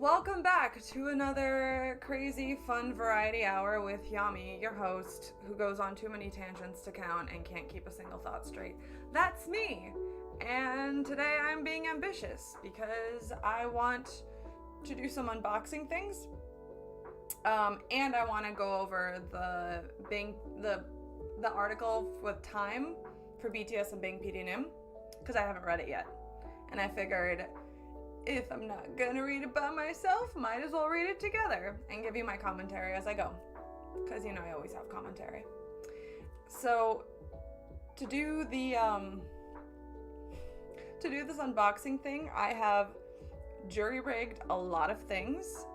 Welcome back to another crazy, fun variety hour with Yami, your host, who goes on too many tangents to count and can't keep a single thought straight. That's me! And today I'm being ambitious because I want to do some unboxing things. And I want to go over the article with time for BTS and Bang PD because I haven't read it yet. And I figured, if I'm not gonna read it by myself, might as well read it together and give you my commentary as I go. Because, I always have commentary. So, to do this unboxing thing, I have jury-rigged a lot of things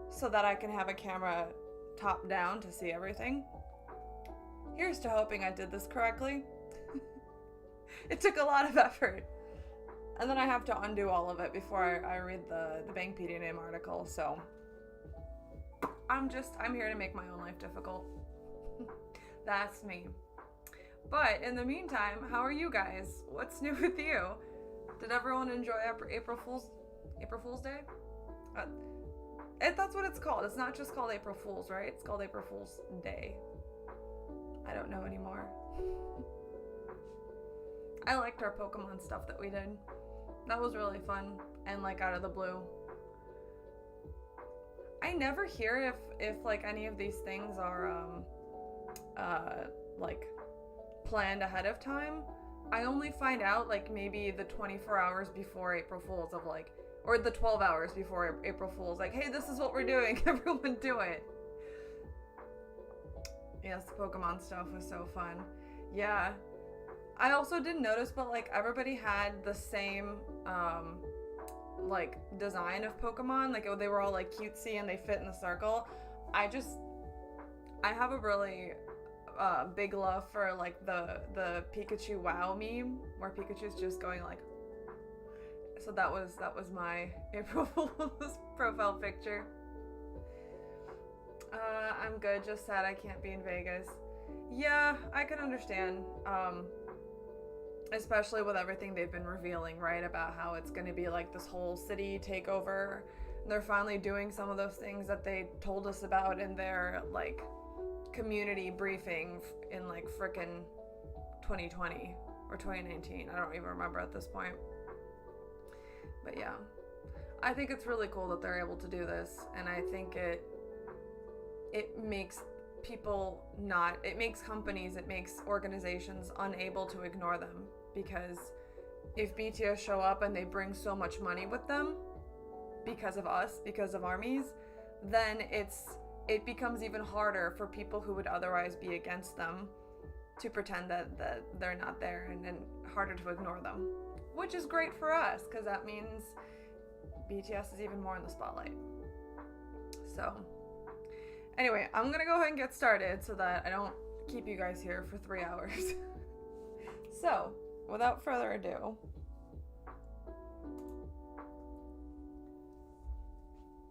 so that I can have a camera top down to see everything. Here's to hoping I did this correctly. It took a lot of effort. And then I have to undo all of it before I read the Bang PD article, so I'm here to make my own life difficult. That's me. But in the meantime, how are you guys? What's new with you? Did everyone enjoy April Fool's Day? That's what it's called. It's not just called April Fool's, right? It's called April Fool's Day. I don't know anymore. I liked our Pokemon stuff that we did. That was really fun and out of the blue. I never hear if any of these things are planned ahead of time. I only find out maybe the 24 hours before April Fool's or the 12 hours before April Fool's, hey, this is what we're doing, everyone do it. Yes, the Pokemon stuff was so fun. Yeah. I also didn't notice, but everybody had the same design of Pokemon. They were all cutesy and they fit in the circle. I have a really big love for the Pikachu WoW meme where Pikachu's just going so that was my April Fool's profile picture. I'm good, just sad I can't be in Vegas. Yeah, I can understand. Especially with everything they've been revealing, right? About how it's going to be this whole city takeover. They're finally doing some of those things that they told us about in their, community briefing in, frickin' 2020 or 2019. I don't even remember at this point. But yeah. I think it's really cool that they're able to do this. And I think it makes it makes companies, it makes organizations unable to ignore them, because if BTS show up and they bring so much money with them because of us, because of armies, then it becomes even harder for people who would otherwise be against them to pretend that they're not there, and harder to ignore them, which is great for us because that means BTS is even more in the spotlight. So anyway, I'm gonna go ahead and get started so that I don't keep you guys here for 3 hours. So, without further ado,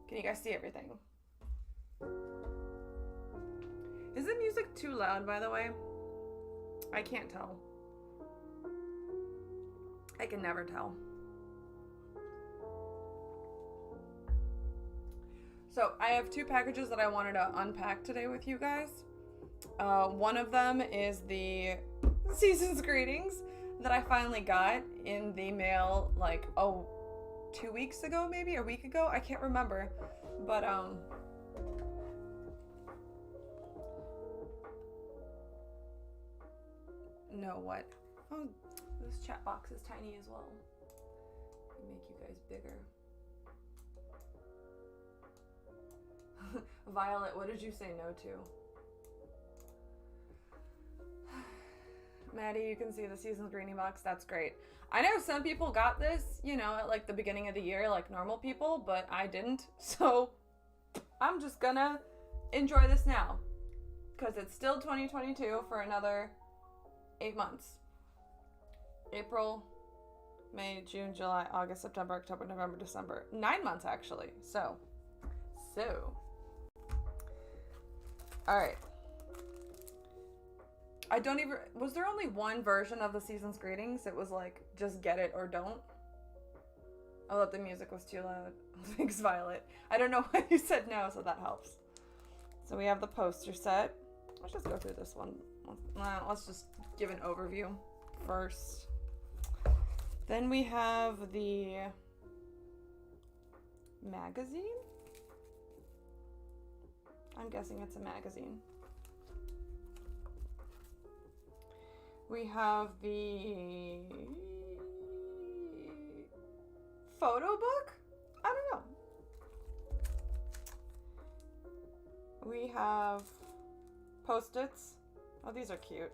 can you guys see everything? Is the music too loud, by the way? I can't tell. I can never tell. So I have 2 packages that I wanted to unpack today with you guys. One of them is the season's greetings that I finally got in the mail 2 weeks ago, maybe a week ago. I can't remember, but no, what? Oh, this chat box is tiny as well. Make you guys bigger. Violet, what did you say no to? Maddie, you can see the season's greeting box. That's great. I know some people got this, at the beginning of the year, like normal people, but I didn't. So I'm just gonna enjoy this now because it's still 2022 for another 8 months. April, May, June, July, August, September, October, November, December. 9 months actually. So. All right. Was there only one version of the season's greetings? It was just get it or don't. Oh, that the music was too loud. Thanks, Violet. I don't know why you said no, so that helps. So we have the poster set. Let's just go through this one. Let's just give an overview first. Then we have the magazine. I'm guessing it's a magazine. We have the photo book? I don't know. We have Post-its. Oh, these are cute.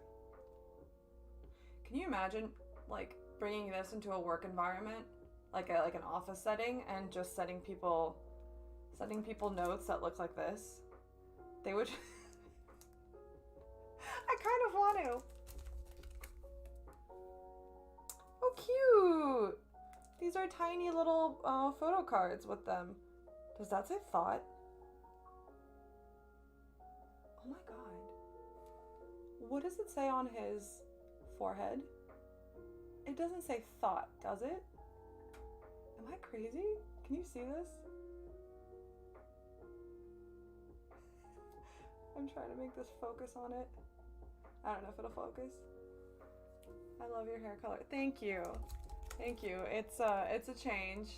Can you imagine, like, bringing this into a work environment, like an office setting, and just sending people notes that look like this? They would. I kind of want to. Oh, cute! These are tiny little photo cards with them. Does that say thought? Oh my god. What does it say on his forehead? It doesn't say thought, does it? Am I crazy? Can you see this? I'm trying to make this focus on it. I don't know if it'll focus. I love your hair color. Thank you. Thank you. It's a change.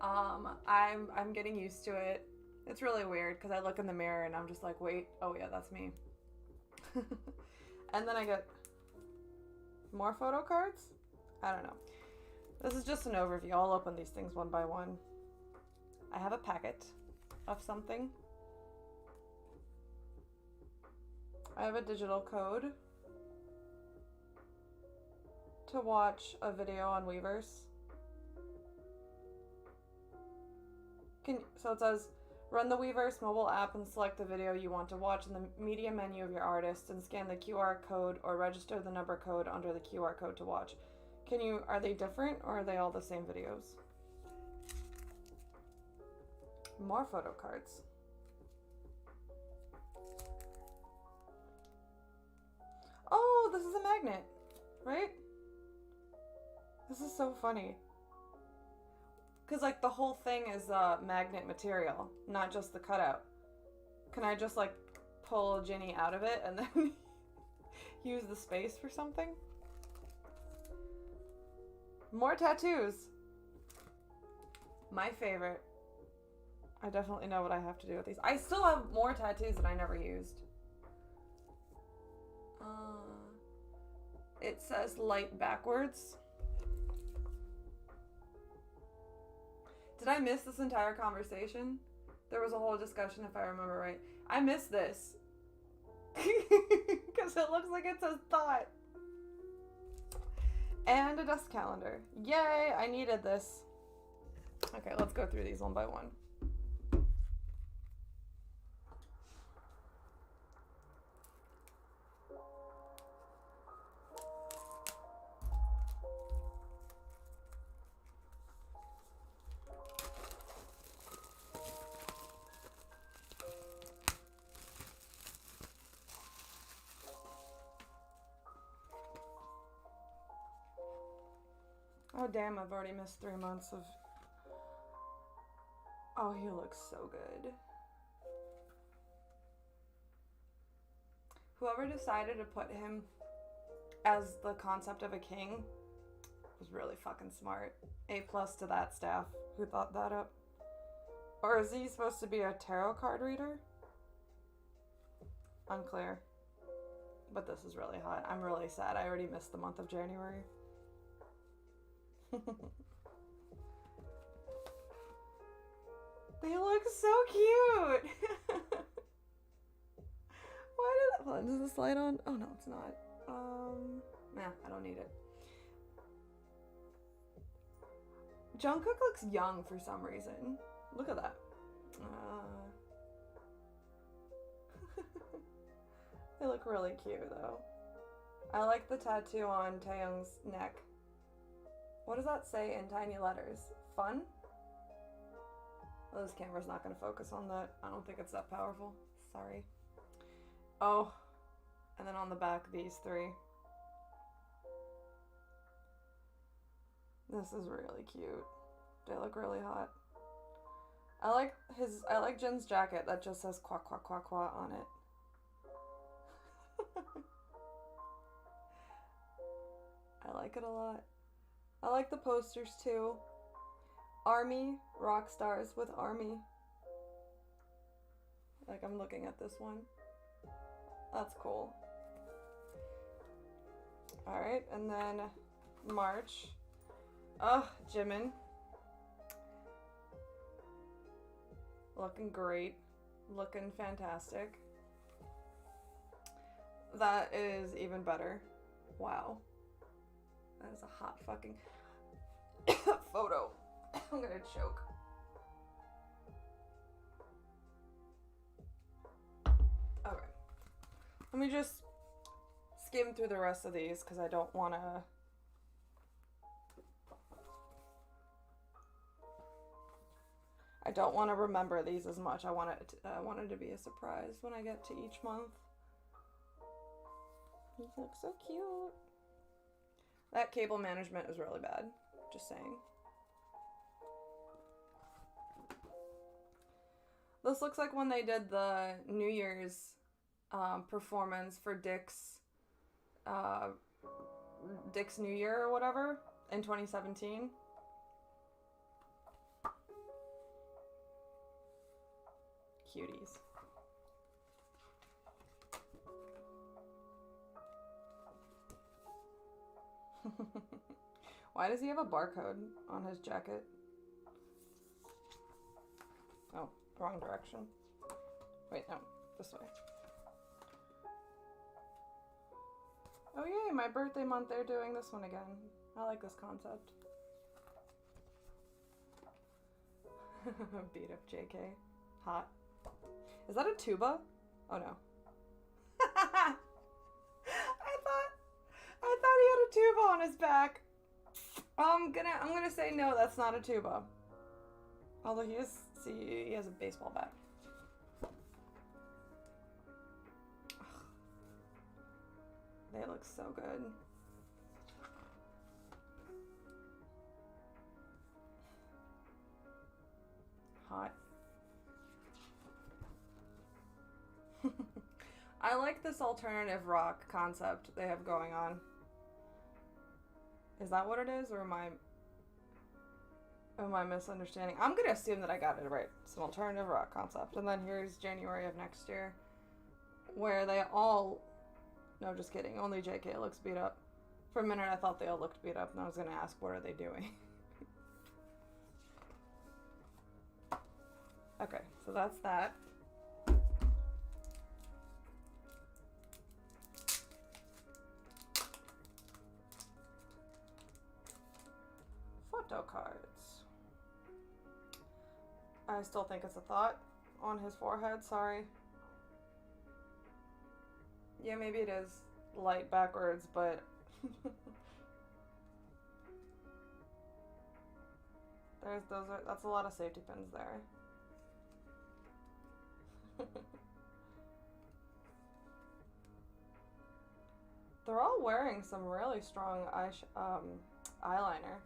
I'm getting used to it. It's really weird because I look in the mirror and I'm just like, wait, oh yeah, that's me. And then I get more photo cards? I don't know. This is just an overview. I'll open these things one by one. I have a packet of something. I have a digital code to watch a video on Weverse. So it says, run the Weverse mobile app and select the video you want to watch in the media menu of your artist and scan the QR code or register the number code under the QR code to watch. Are they different or are they all the same videos? More photo cards. Oh, this is a magnet, right? This is so funny. Because, like, the whole thing is magnet material, not just the cutout. Can I just, like, pull Ginny out of it and then use the space for something? More tattoos. My favorite. I definitely know what I have to do with these. I still have more tattoos that I never used. It says light backwards. Did I miss this entire conversation? There was a whole discussion, if I remember right. I missed this. Because it looks like it says thought. And a dust calendar. Yay, I needed this. Okay, let's go through these one by one. Oh damn, I've already missed 3 months of... Oh, he looks so good. Whoever decided to put him as the concept of a king was really fucking smart. A+ to that staff who thought that up. Or is he supposed to be a tarot card reader? Unclear. But this is really hot. I'm really sad. I already missed the month of January. They look so cute. Hold on, is this light on? Oh no, it's not. Nah, I don't need it. Jungkook looks young for some reason. Look at that. They look really cute though. I like the tattoo on Taeyoung's neck. What does that say in tiny letters? Fun? Well, this camera's not going to focus on that. I don't think it's that powerful. Sorry. Oh, and then on the back, these three. This is really cute. They look really hot. I like Jin's jacket that just says "Kwa Kwa Kwa Kwa" on it. I like it a lot. I like the posters too. Army, rock stars with Army. Like, I'm looking at this one. That's cool. Alright, and then March. Ugh, Jimin. Looking great. Looking fantastic. That is even better. Wow. That is a hot fucking photo. I'm gonna choke. Okay. Let me just skim through the rest of these because I don't want to... I don't want to remember these as much. I want it to be a surprise when I get to each month. These look so cute. That cable management is really bad. Just saying. This looks like when they did the New Year's performance for Dick's New Year or whatever in 2017. Cuties. Why does he have a barcode on his jacket? Oh, wrong direction. Wait, no, this way. Oh yay, my birthday month, they're doing this one again. I like this concept. Beat up JK. Hot. Is that a tuba? Oh no. I thought he had a tuba on his back. I'm gonna say no, that's not a tuba. Although he has a baseball bat. They look so good. Hot. I like this alternative rock concept they have going on. Is that what it is, or am I misunderstanding? I'm gonna assume that I got it right. It's an alternative rock concept. And then here's January of next year, where they all... No, just kidding. Only JK looks beat up. For a minute, I thought they all looked beat up, and I was gonna ask, what are they doing? Okay, so that's that. Photo cards. I still think it's a thought on his forehead, sorry. Yeah, maybe it is light backwards, but that's a lot of safety pins there. They're all wearing some really strong eyeliner.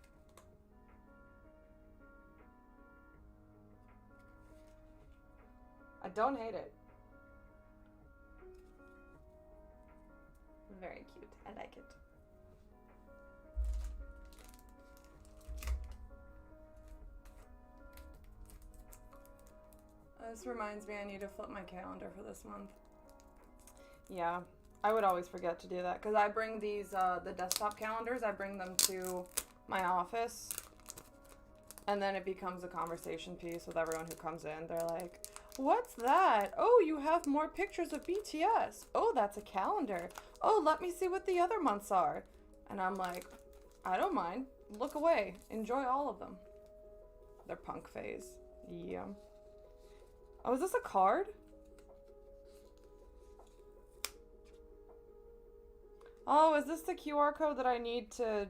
I don't hate it. Very cute. I like it. This reminds me I need to flip my calendar for this month. Yeah, I would always forget to do that because I bring these, the desktop calendars, I bring them to my office and then it becomes a conversation piece with everyone who comes in. They're like, what's that? Oh, you have more pictures of BTS. Oh, that's a calendar. Oh, let me see what the other months are. And I'm like, I don't mind. Look away. Enjoy all of them. Their punk phase. Yeah. Oh, is this a card? Oh, is this the QR code that I need to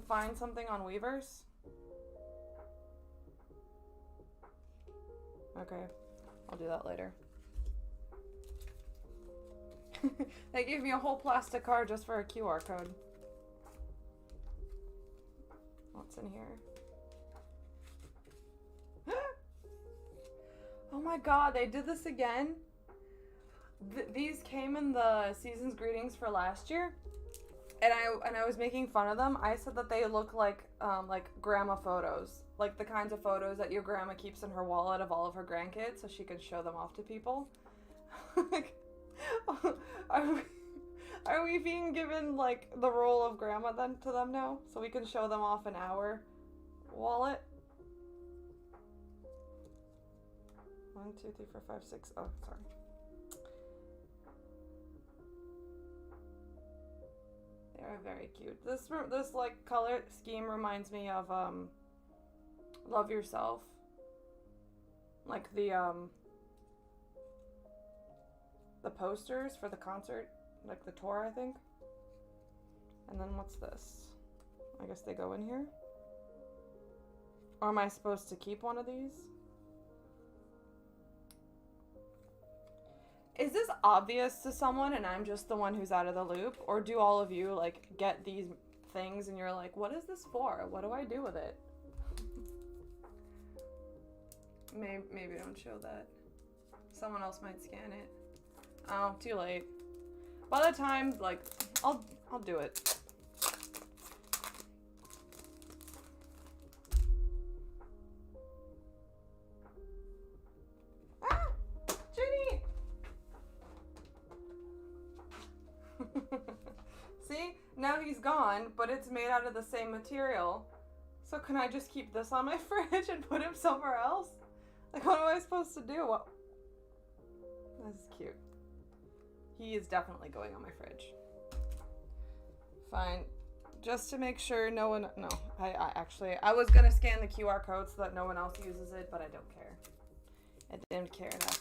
find something on Weverse? Okay, I'll do that later. They gave me a whole plastic card just for a QR code. Let's what's in here. Oh my god, they did this again. These came in the season's greetings for last year, and I was making fun of them. I said that they look like grandma photos, like the kinds of photos that your grandma keeps in her wallet of all of her grandkids, so she can show them off to people. Like, are we being given like the role of grandma then to them now, so we can show them off in our wallet? 1, 2, 3, 4, 5, 6. Oh, sorry. They are very cute. This like color scheme reminds me of Love Yourself. Like the posters for the concert, like the tour, I think. And then what's this? I guess they go in here. Or am I supposed to keep one of these? Is this obvious to someone and I'm just the one who's out of the loop? Or do all of you like get these things and you're like, what is this for? What do I do with it? Maybe don't show that. Someone else might scan it. Oh, too late. By the time, like, I'll do it. Ah! Ginny! See? Now he's gone, but it's made out of the same material. So can I just keep this on my fridge and put him somewhere else? Like, what am I supposed to do? What? This is cute. He is definitely going on my fridge. Fine. Just to make sure no one... No, I was going to scan the QR code so that no one else uses it, but I don't care. I didn't care enough.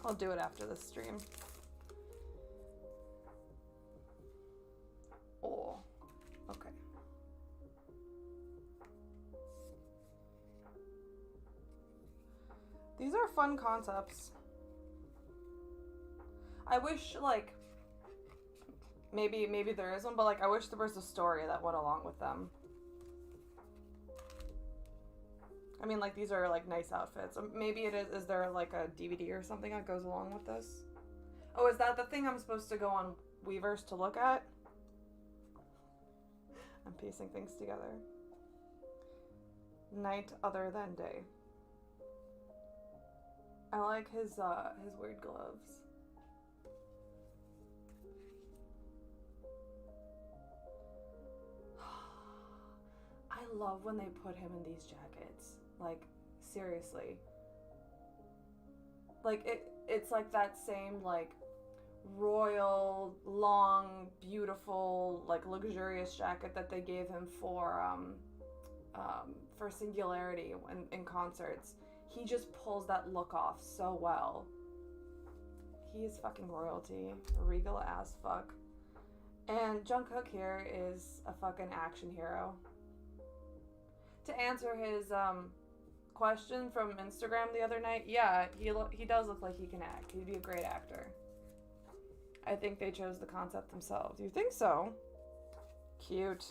I'll do it after this stream. Oh, okay. These are fun concepts. I wish, like, maybe there is one, but, like, I wish there was a story that went along with them. I mean, like, these are, like, nice outfits. Maybe it is there, like, a DVD or something that goes along with this? Oh, is that the thing I'm supposed to go on Weverse to look at? I'm piecing things together. Night other than day. I like his weird gloves. I love when they put him in these jackets. Like, seriously. Like, it's like that same, like, royal, long, beautiful, like, luxurious jacket that they gave him for Singularity in concerts. He just pulls that look off so well. He is fucking royalty. Regal as fuck. And Jungkook here is a fucking action hero. To answer his question from Instagram the other night, yeah, he does look like he can act. He'd be a great actor. I think they chose the concept themselves. You think so? Cute.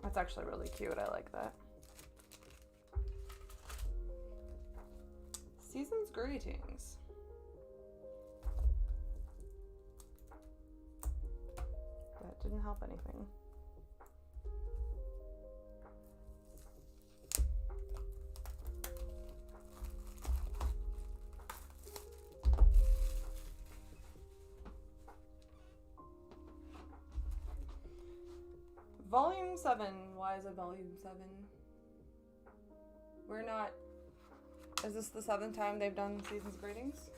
That's actually really cute. I like that. Season's greetings. That didn't help anything. Volume 7. Why is it Volume 7? We're not... Is this the 7th time they've done Season's greetings?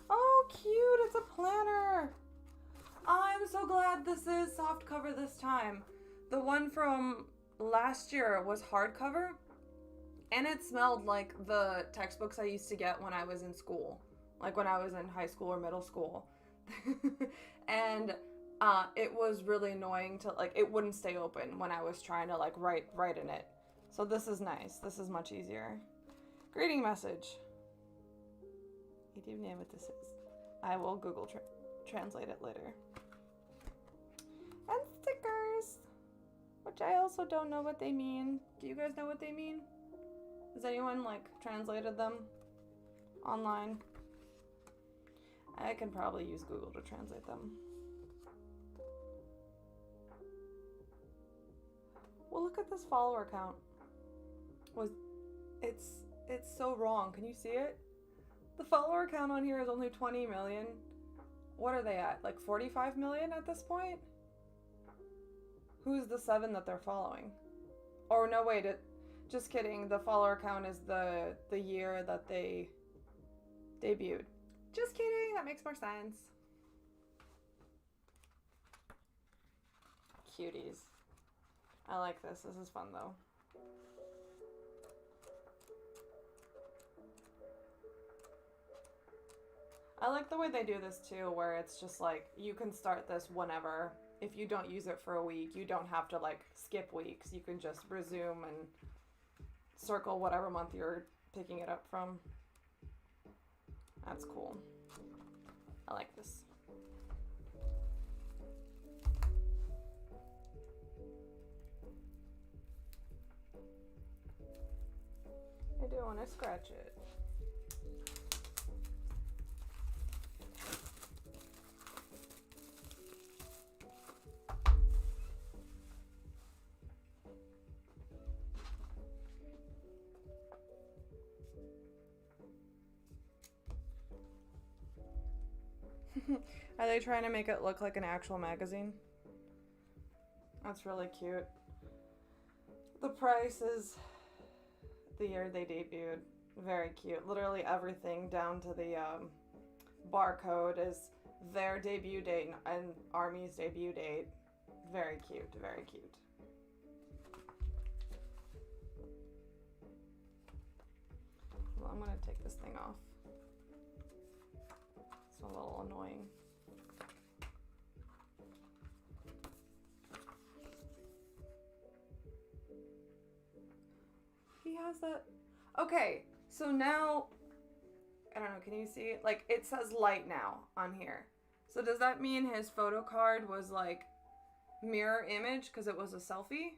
Oh, cute! It's a planner! I'm so glad this is soft cover this time. The one from last year was hardcover, and it smelled like the textbooks I used to get when I was in school. Like when I was in high school or middle school. And it was really annoying to, like, it wouldn't stay open when I was trying to, like, write in it. So this is nice. This is much easier. Greeting message. I do know what this is. I will Google translate it later. And which I also don't know what they mean. Do you guys know what they mean? Has anyone like translated them online? I can probably use Google to translate them. Well, look at this follower count. It's so wrong. Can you see it? The follower count on here is only 20 million. What are they at? Like 45 million at this point? Who's the 7 that they're following? Or no, wait, just kidding. The follower count is the year that they debuted. Just kidding, that makes more sense. Cuties. I like this. This is fun though. I like the way they do this too, where it's just like, you can start this whenever. If you don't use it for a week, you don't have to like skip weeks. You can just resume and circle whatever month you're picking it up from. That's cool. I like this. I do want to scratch it. Are they trying to make it look like an actual magazine? That's really cute. The price is the year they debuted. Very cute. Literally everything down to the barcode is their debut date and ARMY's debut date. Very cute, very cute. Well, I'm gonna take this thing off. It's a little annoying. He has that. Okay, so now, I don't know, can you see? Like, it says light now on here. So does that mean his photo card was like mirror image because it was a selfie?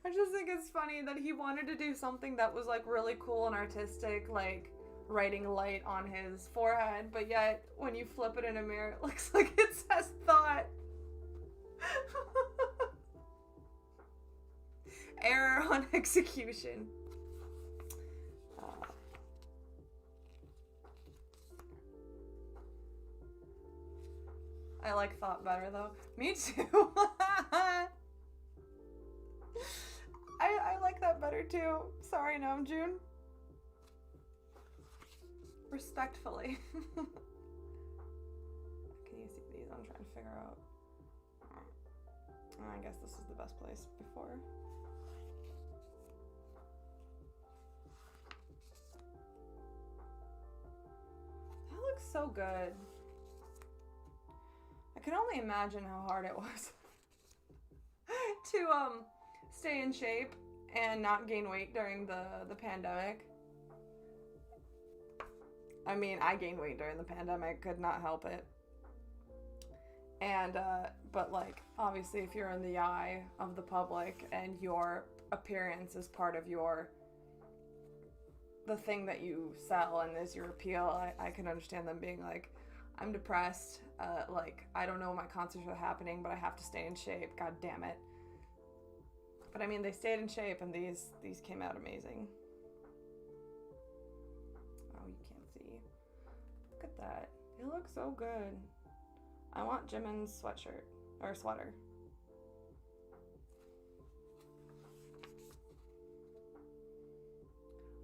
I just think it's funny that he wanted to do something that was like really cool and artistic, like writing light on his forehead, but yet when you flip it in a mirror, it looks like it says thought. Error on execution. I like thought better though. Me too. I like that better too. Sorry, Namjoon. Respectfully. Can you see these? I'm trying to figure out. I guess this is the best place before. That looks so good. I can only imagine how hard it was to stay in shape and not gain weight during the pandemic. I mean, I gained weight during the pandemic, could not help it. And, but like, obviously if you're in the eye of the public and your appearance is part of the thing that you sell and is your appeal, I can understand them being like, I'm depressed, like, I don't know when my concerts are happening, but I have to stay in shape, god damn it. But I mean, they stayed in shape and these came out amazing. Oh, you can't see. Look at that. They look so good. I want Jimin's sweatshirt, or sweater.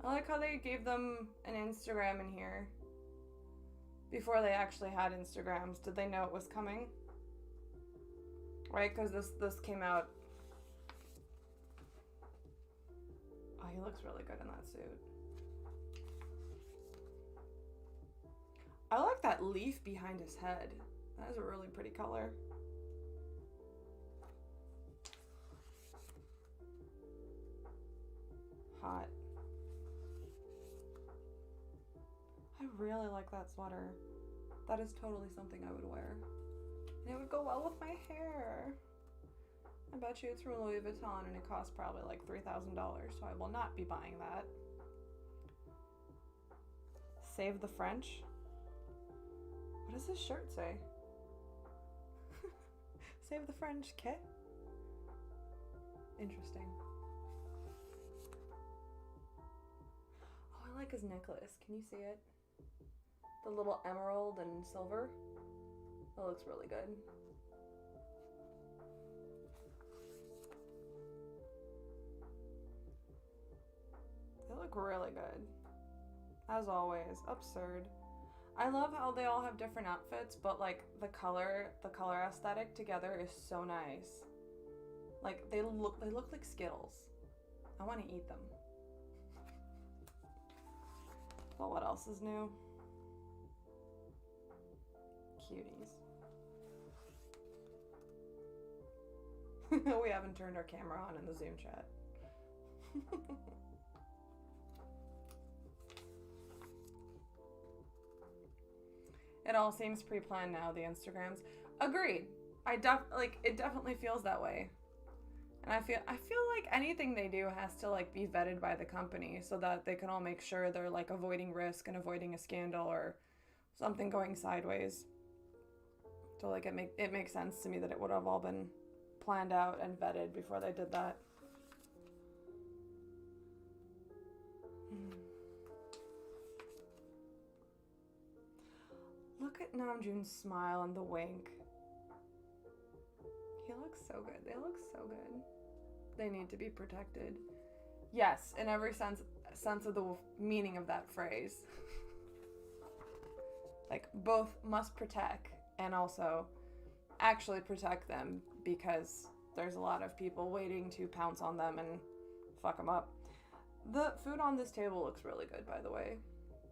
I like how they gave them an Instagram in here before they actually had Instagrams. Did they know it was coming? Right, because this came out. Oh, he looks really good in that suit. I like that leaf behind his head. That is a really pretty color. Hot. I really like that sweater. That is totally something I would wear. And it would go well with my hair. I bet you it's from Louis Vuitton and it costs probably like $3,000, so I will not be buying that. Save the French? What does this shirt say? Save the French, kit? Interesting. Oh, I like his necklace. Can you see it? The little emerald and silver. That looks really good. They look really good. As always, absurd. I love how they all have different outfits, but like the color aesthetic together is so nice. Like they look like Skittles. I want to eat them. Well, what else is new? Cuties. We haven't turned our camera on in the Zoom chat. It all seems pre-planned now, the Instagrams. Agreed. It definitely feels that way. And I feel like anything they do has to like be vetted by the company so that they can all make sure they're like avoiding risk and avoiding a scandal or something going sideways. So like it makes sense to me that it would have all been planned out and vetted before they did that. Look at Namjoon's smile and the wink. He looks so good. They look so good. They need to be protected. Yes, in every sense of the meaning of that phrase. Like, both must protect and also actually protect them because there's a lot of people waiting to pounce on them and fuck them up. The food on this table looks really good, by the way.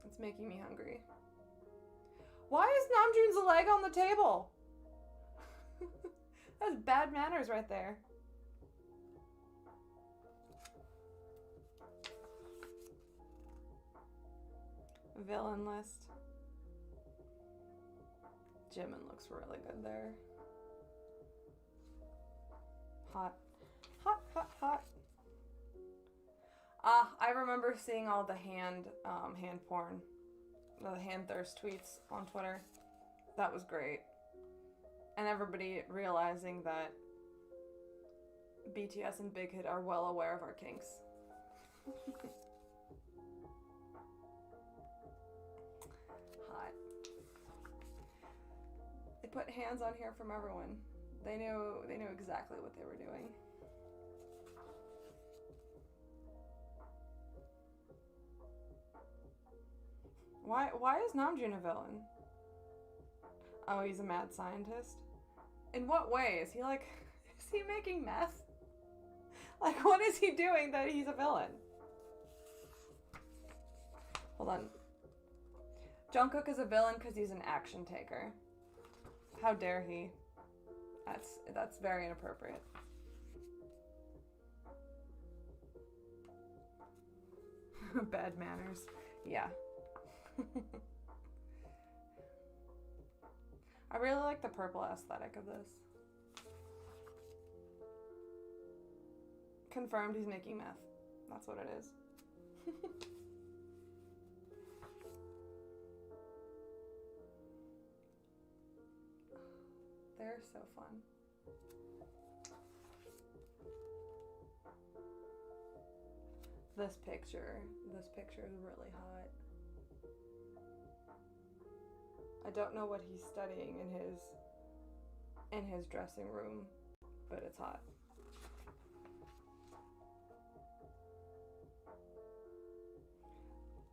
It's making me hungry. Why is Namjoon's leg on the table? That's bad manners right there. Villain list. Jimin looks really good there. Hot. Hot, hot, hot. I remember seeing all the hand porn. The hand thirst tweets on Twitter. That was great. And everybody realizing that BTS and Big Hit are well aware of our kinks. Hot. They put hands on here from everyone. They knew exactly what they were doing. Why is Namjoon a villain? Oh, he's a mad scientist? In what way? Is he making meth? Like, what is he doing that he's a villain? Hold on. Jungkook is a villain because he's an action taker. How dare he? That's very inappropriate. Bad manners. Yeah. I really like the purple aesthetic of this. Confirmed he's making meth. That's what it is. They're so fun. This picture is really hot. I don't know what he's studying in his dressing room, but it's hot.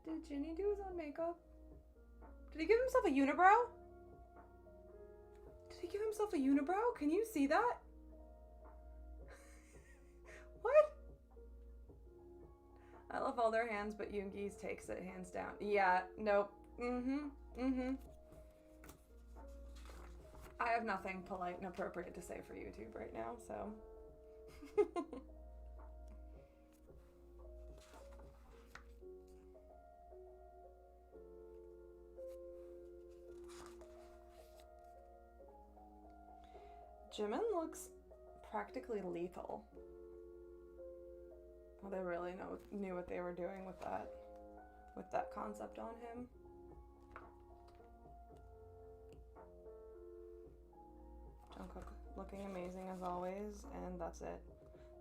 Did Jinny do his own makeup? Did he give himself a unibrow? Did he give himself a unibrow? Can you see that? What? I love all their hands, but Yoongi's takes it hands down. Yeah, nope. I have nothing polite and appropriate to say for YouTube right now, so. Jimin looks practically lethal. Well, they really knew what they were doing with that concept on him. Jungkook looking amazing as always, and that's it.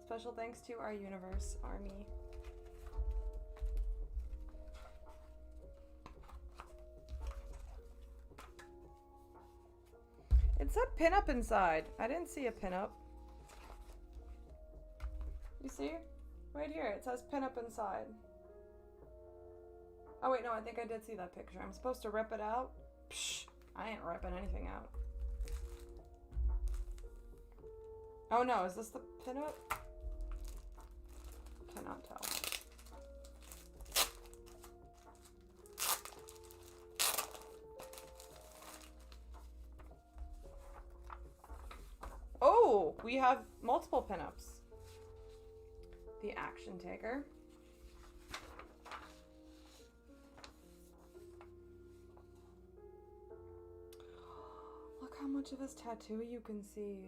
Special thanks to our Weverse army. It said pinup inside. I didn't see a pinup. You see? Right here, it says pinup inside. Oh wait, no, I think I did see that picture. I'm supposed to rip it out? Psh, I ain't ripping anything out. Oh no, is this the pinup? Cannot tell. Oh, we have multiple pinups. The action taker. Look how much of his tattoo you can see.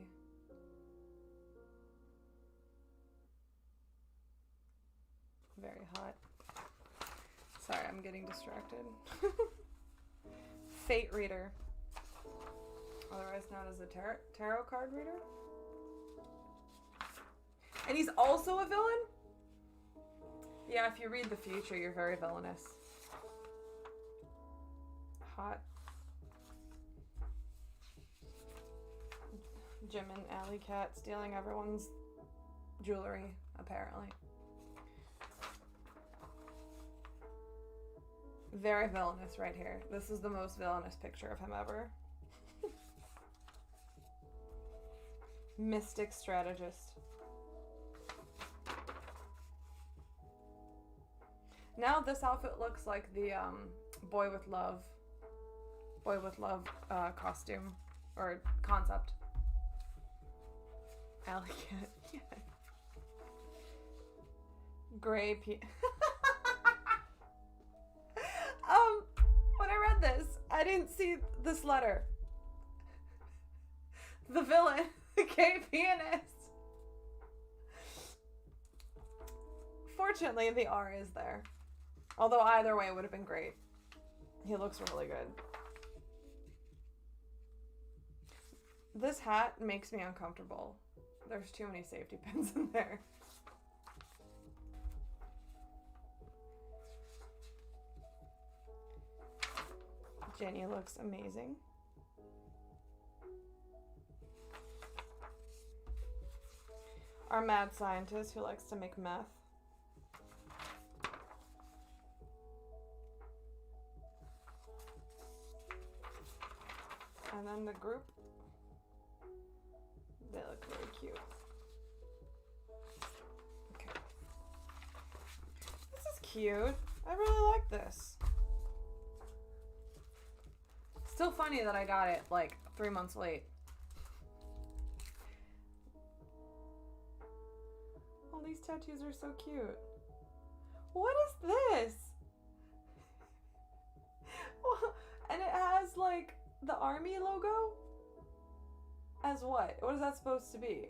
Very hot. Sorry, I'm getting distracted. Fate reader. Otherwise known as a tarot card reader. And he's also a villain? Yeah, if you read the future, you're very villainous. Hot. Jimin, alley cat, stealing everyone's jewelry, apparently. Very villainous right here. This is the most villainous picture of him ever. Mystic strategist. Now this outfit looks like the Boy with Love costume or concept. Alley cat. Yeah. Gray when I read this, I didn't see this letter. The villain, the gay pianist. Fortunately, the R is there. Although either way would have been great. He looks really good. This hat makes me uncomfortable. There's too many safety pins in there. Jenny looks amazing. Our mad scientist who likes to make meth. And then the group. They look really cute. Okay. This is cute. I really like this. Still funny that I got it like 3 months late. All these tattoos are so cute. What is this? And it has like the army logo? As what? What is that supposed to be?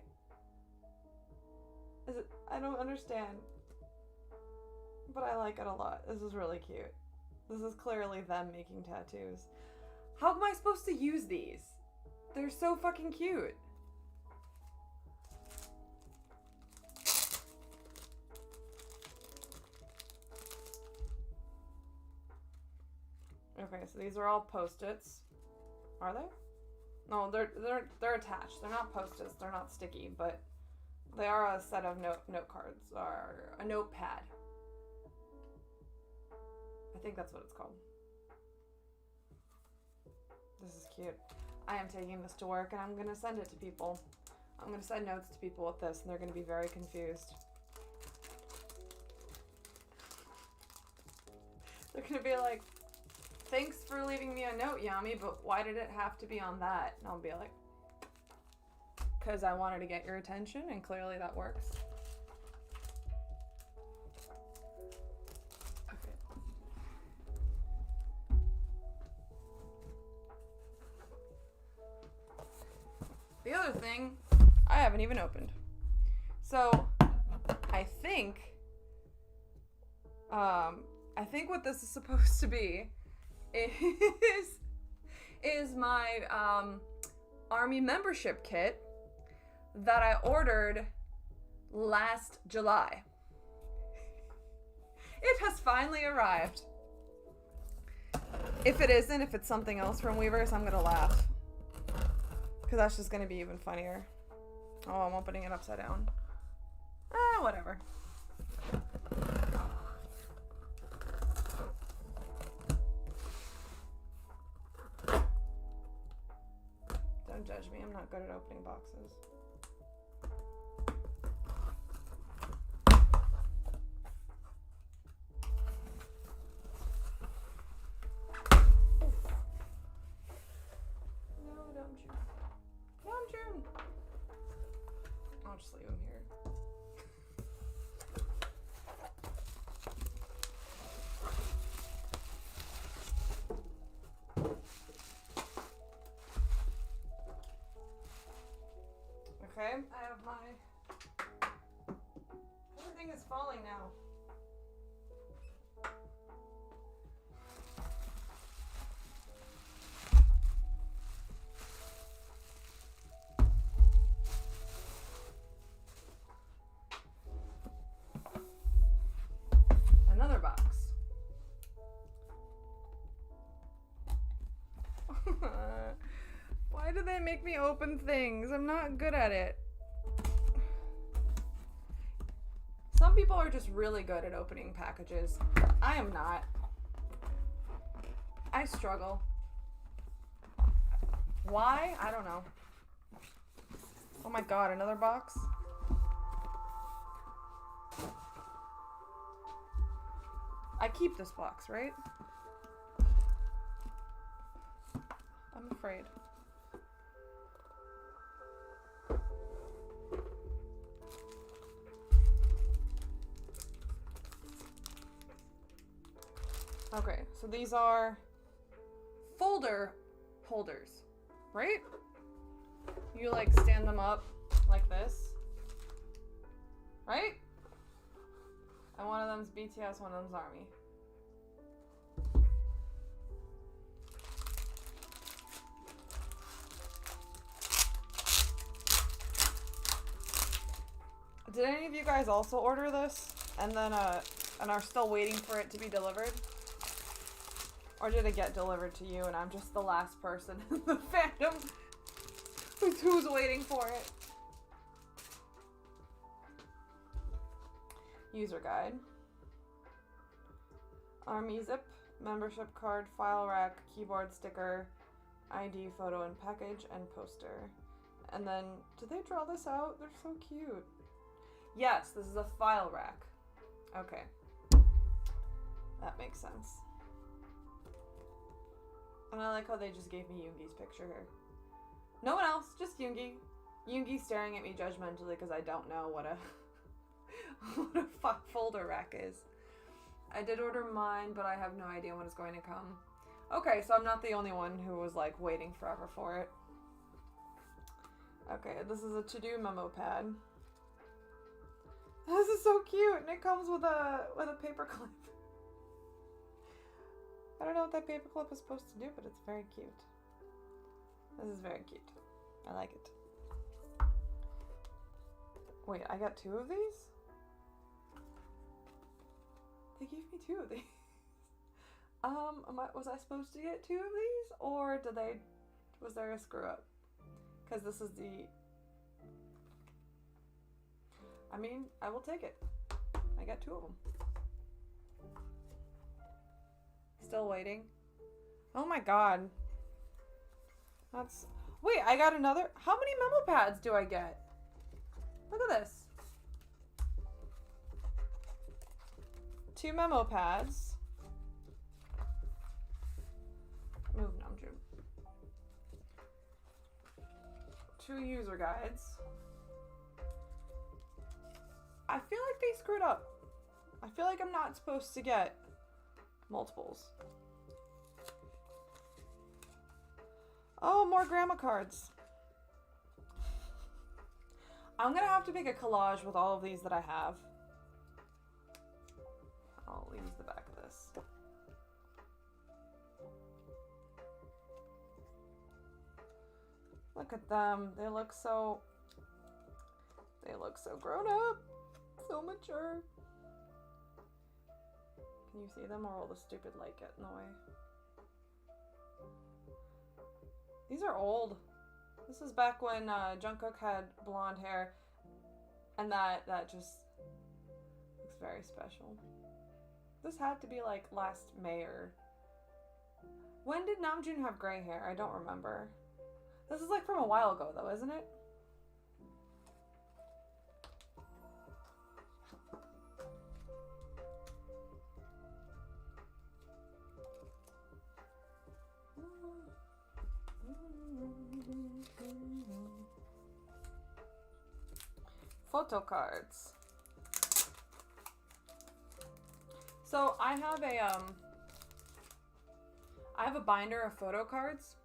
Is it? I don't understand. But I like it a lot. This is really cute. This is clearly them making tattoos. How am I supposed to use these? They're so fucking cute. Okay, so these are all Post-its. Are they? No, they're attached. They're not Post-its. They're not sticky, but they are a set of note cards or a notepad. I think that's what it's called. This is cute. I am taking this to work and I'm going to send it to people. I'm going to send notes to people with this and they're going to be very confused. They're going to be like, thanks for leaving me a note, Yami, but why did it have to be on that? And I'll be like, because I wanted to get your attention and clearly that works. The other thing I haven't even opened. So I think what this is supposed to be is my army membership kit that I ordered last July. It has finally arrived. If it isn't, if it's something else from Weverse, I'm gonna laugh. Because that's just gonna be even funnier. Oh, I'm opening it upside down. Whatever. Don't judge me, I'm not good at opening boxes. I'll just leave him here. Okay, I have everything is falling now. Another box. Why do they make me open things? I'm not good at it. Some people are just really good at opening packages. I am not. I struggle. Why? I don't know. Oh my god, another box? I keep this box, right? I'm afraid. Okay, so these are folder holders, right? You like stand them up like this, right? And one of them's BTS, one of them's Army. Did any of you guys also order this and then and are still waiting for it to be delivered? Or did it get delivered to you and I'm just the last person in the fandom who's waiting for it? User guide. Army zip, membership card, file rack, keyboard sticker, ID, photo and package, and poster. And then, did they draw this out? They're so cute. Yes, this is a file rack. Okay. That makes sense. And I like how they just gave me Yoongi's picture here. No one else, just Yoongi. Yoongi staring at me judgmentally because I don't know what a folder rack is. I did order mine, but I have no idea when it's going to come. Okay, so I'm not the only one who was like waiting forever for it. Okay, this is a to-do memo pad. This is so cute, and it comes with a paper clip. I don't know what that paper clip is supposed to do, but it's very cute. This is very cute. I like it. Wait, I got 2 of these? They gave me 2 of these. Was I supposed to get 2 of these? Or was there a screw up? Because this is the... I mean, I will take it. I got 2 of them. Still waiting. Oh my god. That's... Wait, I got another... How many memo pads do I get? Look at this. 2 memo pads. Move Namjoon. 2 user guides. I feel like they screwed up. I feel like I'm not supposed to get multiples. Oh, more grandma cards. I'm gonna have to make a collage with all of these that I have. I'll use the back of this. Look at them. They look so grown up. So mature. Can you see them, or will the stupid light get in the way? These are old. This is back when Jungkook had blonde hair, and that just looks very special. This had to be like last May or... When did Namjoon have gray hair? I don't remember. This is like from a while ago though, isn't it? Photo cards. So I have a binder of photo cards,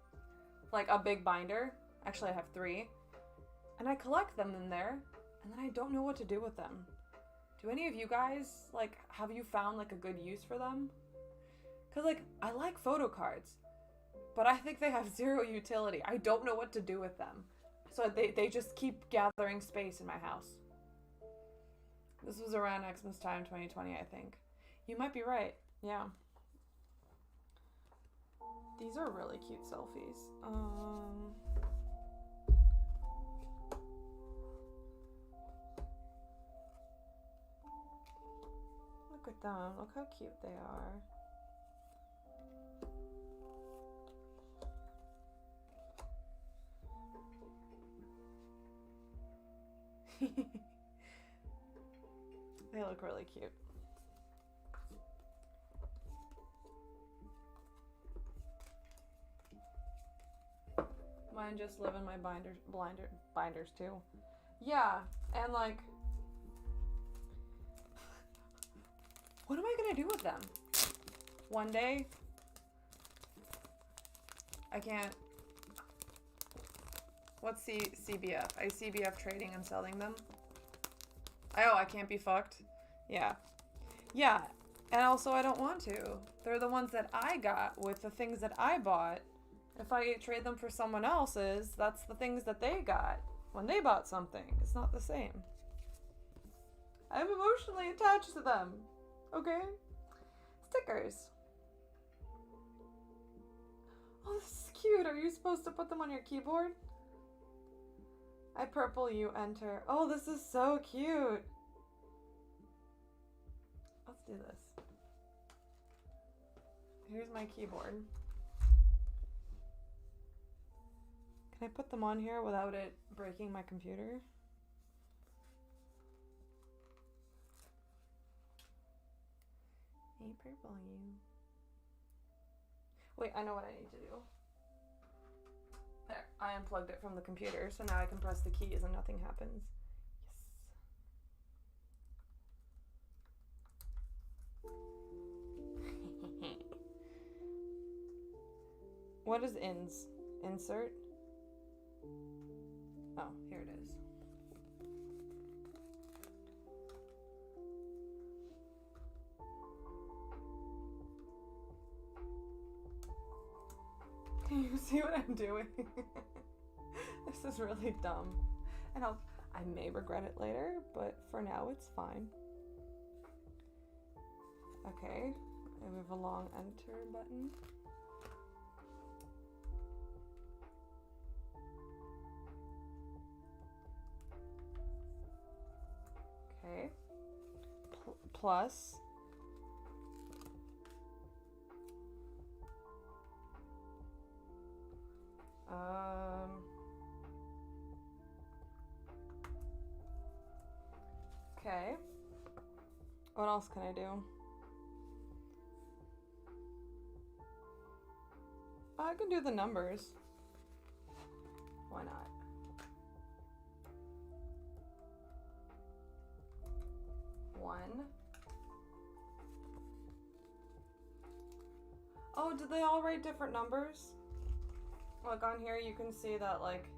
like a big binder. Actually, I have 3, and I collect them in there, and then I don't know what to do with them. Do any of you guys, like, have you found like a good use for them? Cause like I like photo cards, but I think they have 0 utility. I don't know what to do with them, so they just keep gathering space in my house. This was around Xmas time, 2020, I think. You might be right. Yeah. These are really cute selfies. Look at them. Look how cute they are. They look really cute. Mine just live in my binders too. Yeah, and like, what am I gonna do with them? One day, I can't. What's CBF? CBF trading and selling them? Oh, I can't be fucked? Yeah. Yeah, and also I don't want to. They're the ones that I got with the things that I bought. If I trade them for someone else's, that's the things that they got when they bought something. It's not the same. I'm emotionally attached to them. Okay? Stickers. Oh, this is cute. Are you supposed to put them on your keyboard? I purple, you enter. Oh, this is so cute. Let's do this. Here's my keyboard. Can I put them on here without it breaking my computer? Hey, purple, you. Wait, I know what I need to do. There, I unplugged it from the computer, so now I can press the keys and nothing happens. Yes. What is ins? Insert? Oh, here it is. Can you see what I'm doing? This is really dumb. And I may regret it later, but for now it's fine. Okay, we have a long enter button. Okay. Plus. Okay. What else can I do? I can do the numbers. Why not? One. Oh, did they all write different numbers? Like on here you can see that like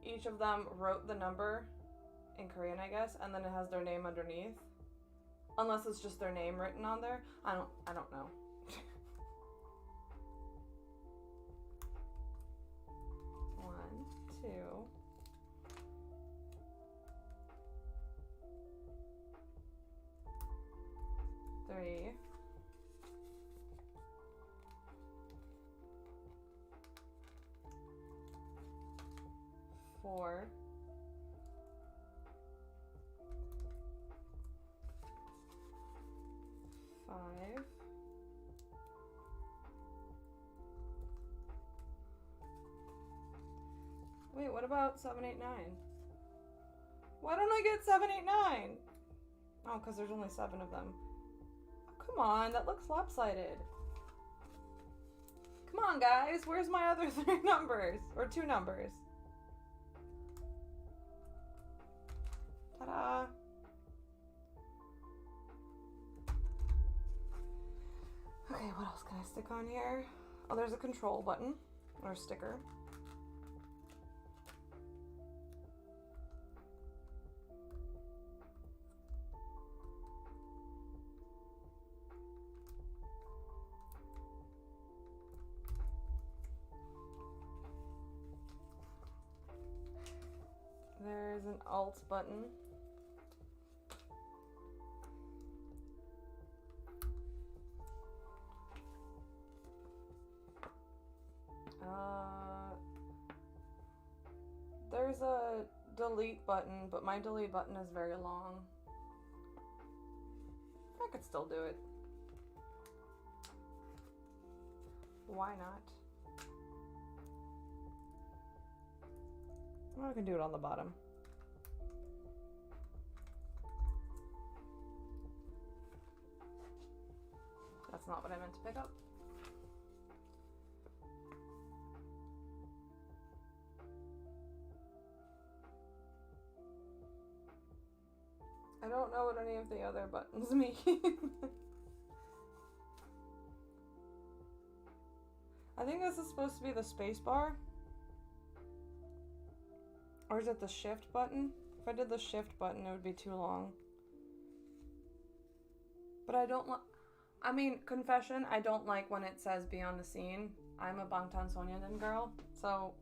each of them wrote the number in Korean, I guess, and then it has their name underneath. Unless it's just their name written on there. I don't know. 1, 2, 3, 4, 5, 'Wait, what about 7, 8, 9? Why don't I get 7, 8, 9? Oh, because there's only 7 of them. Oh, come on, that looks lopsided. Come on, guys, where's my other 3 numbers? Or 2 numbers? Ta-da! Okay, what else can I stick on here? Oh, there's a control button, or sticker. There's an alt button. There's a delete button, but my delete button is very long. I could still do it. Why not? Well, I can do it on the bottom. That's not what I meant to pick up. I don't know what any of the other buttons mean. I think this is supposed to be the space bar. Or is it the shift button? If I did the shift button, it would be too long. But I don't like... I mean, confession, I don't like when it says be on the scene. I'm a Bangtan Sonyeondan girl, so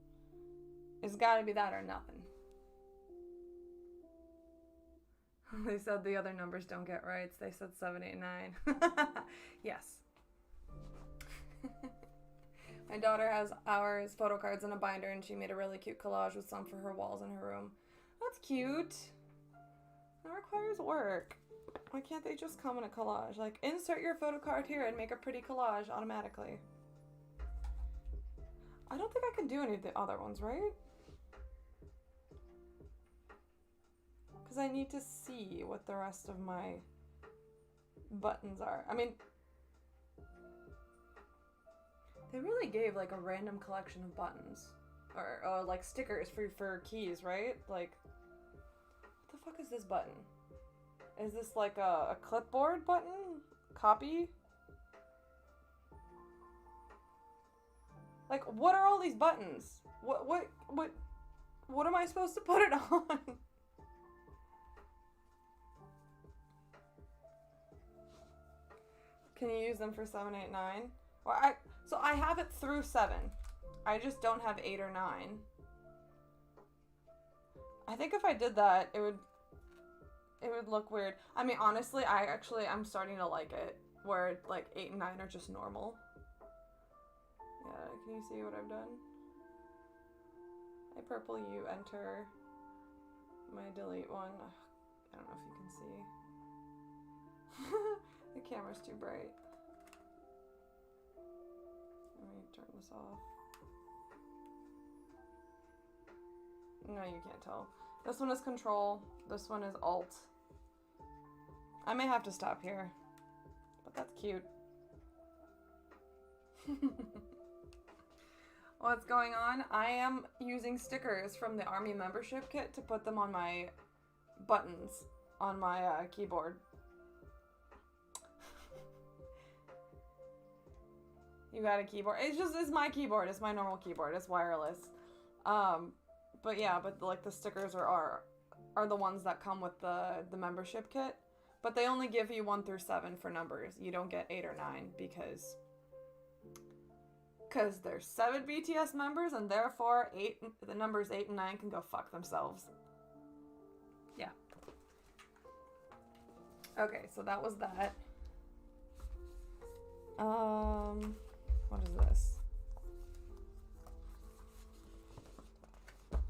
it's gotta be that or nothing. They said the other numbers don't get rights. They said 7, 8, 9. Yes. My daughter has our photo cards in a binder, and she made a really cute collage with some for her walls in her room. That's cute. That requires work. Why can't they just come in a collage? Like, insert your photo card here and make a pretty collage automatically. I don't think I can do any of the other ones, right? Because I need to see what the rest of my buttons are. I mean, they really gave like a random collection of buttons. Or like stickers for keys, right? Like, what the fuck is this button? Is this like a clipboard button? Copy? Like, what are all these buttons? What am I supposed to put it on? Can you use them for 7, 8, 9? Well, so I have it through 7. I just don't have 8 or 9. I think if I did that, it would look weird. I mean, honestly, I'm starting to like it, where like 8 and 9 are just normal. Yeah, can you see what I've done? I purple you enter my delete one. Ugh, I don't know if you can see. The camera's too bright. Let me turn this off. No, you can't tell. This one is control. This one is alt. I may have to stop here, but that's cute. What's going on? I am using stickers from the Army membership kit to put them on my buttons on my keyboard. You got a keyboard. It's my keyboard. It's my normal keyboard. It's wireless. But yeah, but like the stickers are are the ones that come with the membership kit, but they only give you 1 through 7 for numbers. You don't get 8 or 9 because there's 7 BTS members, and therefore the numbers 8 and 9 can go fuck themselves. Yeah. Okay, so that was that. What is this?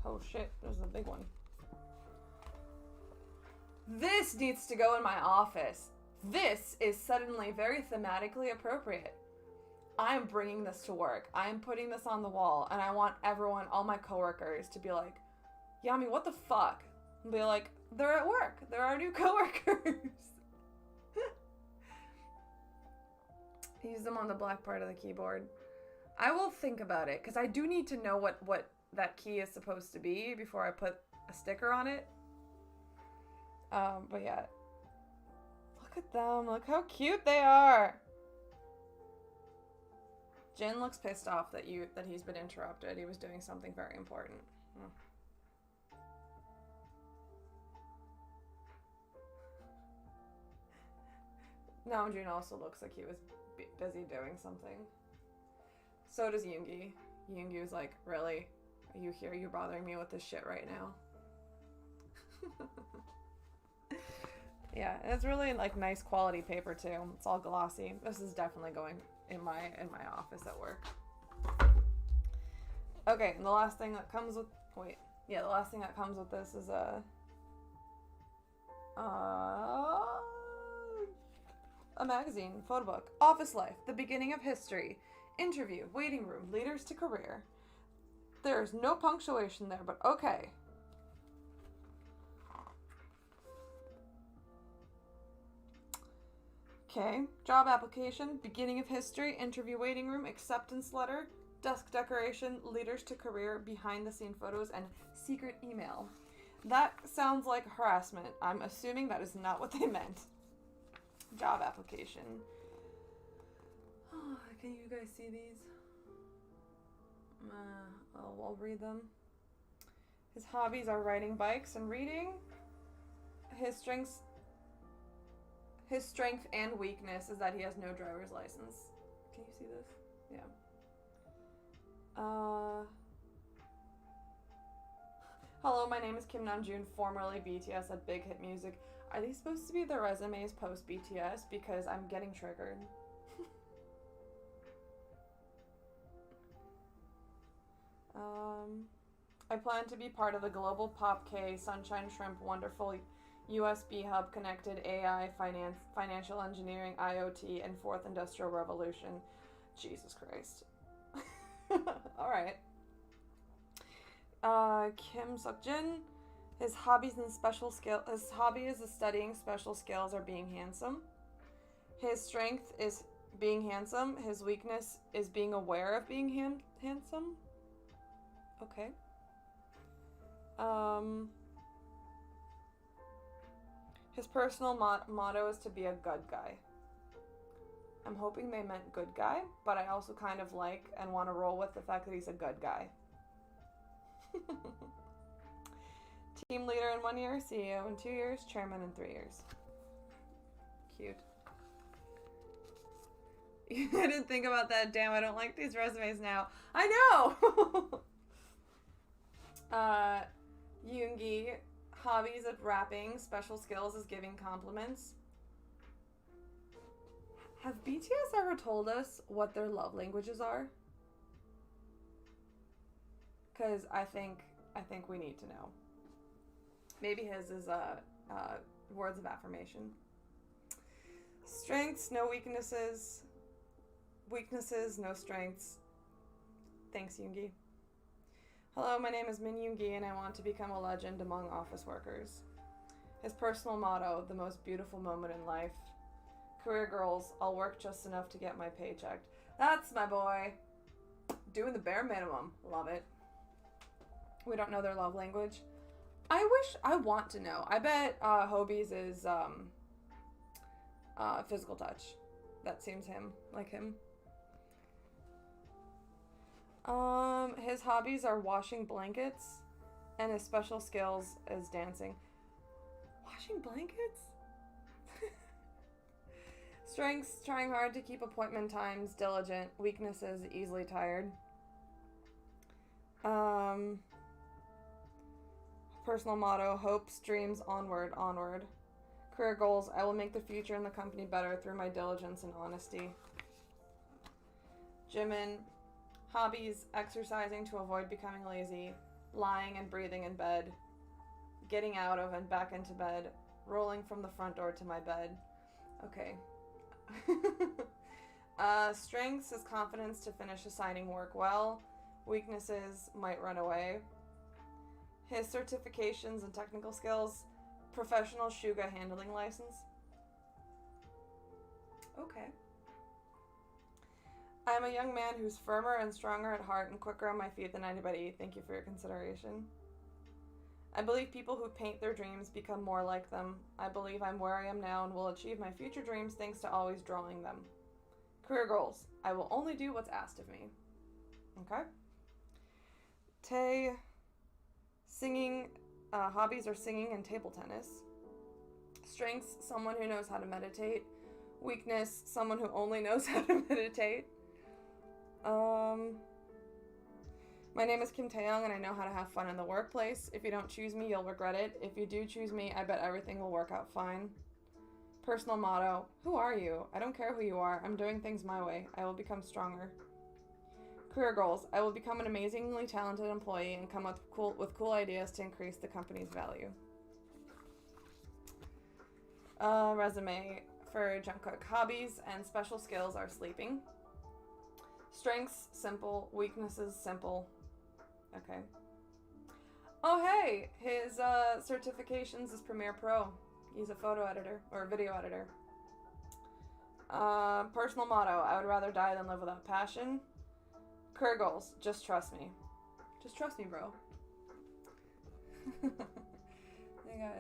Oh shit, there's a big one. This needs to go in my office. This is suddenly very thematically appropriate. I'm bringing this to work. I'm putting this on the wall, and I want everyone, all my coworkers, to be like, Yami, what the fuck? And be like, they're at work. They're our new coworkers. Use them on the black part of the keyboard. I will think about it, because I do need to know what that key is supposed to be before I put a sticker on it. But yeah. Look at them. Look how cute they are. Jin looks pissed off that he's been interrupted. He was doing something very important. Namjoon also looks like he was busy doing something. So does Yoongi. Yoongi was like, really? Are you here? You're bothering me with this shit right now? Yeah, and it's really like nice quality paper too. It's all glossy. This is definitely going in my office at work. Okay, and the last thing that comes with the last thing that comes with this is a magazine, photo book, Office Life, The Beginning of History, Interview, Waiting Room, Leaders to Career. There's no punctuation there, but okay. Okay, job application, beginning of history, interview waiting room, acceptance letter, desk decoration, leaders to career, behind the scene photos, and secret email. That sounds like harassment. I'm assuming that is not what they meant. Job application. Oh, can you guys see these? I'll read them. His hobbies are riding bikes and reading. His strength and weakness is that he has no driver's license. Can you see this? Yeah. Hello, my name is Kim Namjoon, formerly BTS at Big Hit Music. Are these supposed to be the resumes post BTS? Because I'm getting triggered. I plan to be part of the global Pop K, Sunshine Shrimp, Wonderful USB hub connected AI, financial engineering, IoT, and fourth industrial revolution. Jesus Christ. Alright. Kim Seokjin. His hobby is studying special skills or being handsome. His strength is being handsome. His weakness is being aware of being handsome. Okay. His personal motto is to be a good guy. I'm hoping they meant good guy, but I also kind of like and want to roll with the fact that he's a good guy. Team leader in 1 year, CEO in 2 years, chairman in 3 years. Cute. I didn't think about that. Damn, I don't like these resumes now. I know! Yoongi, hobbies of rapping, special skills is giving compliments. Have BTS ever told us what their love languages are? Because I think we need to know. Maybe his is words of affirmation. Strengths, no weaknesses. Weaknesses, no strengths. Thanks, Yoongi. Hello, my name is Min Yoongi, and I want to become a legend among office workers. His personal motto, the most beautiful moment in life. Career goals, I'll work just enough to get my paycheck. That's my boy. Doing the bare minimum. Love it. We don't know their love language. I want to know. I bet Hobie's is physical touch. That seems like him. His hobbies are washing blankets, and his special skills is dancing. Washing blankets? Strengths, trying hard to keep appointment times, diligent. Weaknesses, easily tired. Personal motto, hopes, dreams, onward, onward. Career goals, I will make the future and the company better through my diligence and honesty. Jimin, hobbies, exercising to avoid becoming lazy, lying and breathing in bed, getting out of and back into bed, rolling from the front door to my bed. Okay. Strengths is confidence to finish assigning work well. Weaknesses, might run away. His certifications and technical skills, professional Shuga handling license. Okay. I am a young man who's firmer and stronger at heart and quicker on my feet than anybody. Thank you for your consideration. I believe people who paint their dreams become more like them. I believe I'm where I am now and will achieve my future dreams thanks to always drawing them. Career goals. I will only do what's asked of me. Okay. Tay, singing, hobbies are singing and table tennis. Strengths, someone who knows how to meditate. Weakness, someone who only knows how to meditate. My name is Kim Taeyong and I know how to have fun in the workplace. If you don't choose me, you'll regret it. If you do choose me, I bet everything will work out fine. Personal motto, who are you? I don't care who you are. I'm doing things my way. I will become stronger. Career goals, I will become an amazingly talented employee and come up with cool ideas to increase the company's value. Resume for Jungkook. Hobbies and special skills are sleeping. Strengths, simple. Weaknesses, simple. Okay. Oh, hey! His certifications is Premiere Pro. He's a photo editor, or a video editor. Personal motto, I would rather die than live without passion. Career goals, just trust me. Just trust me, bro. They got,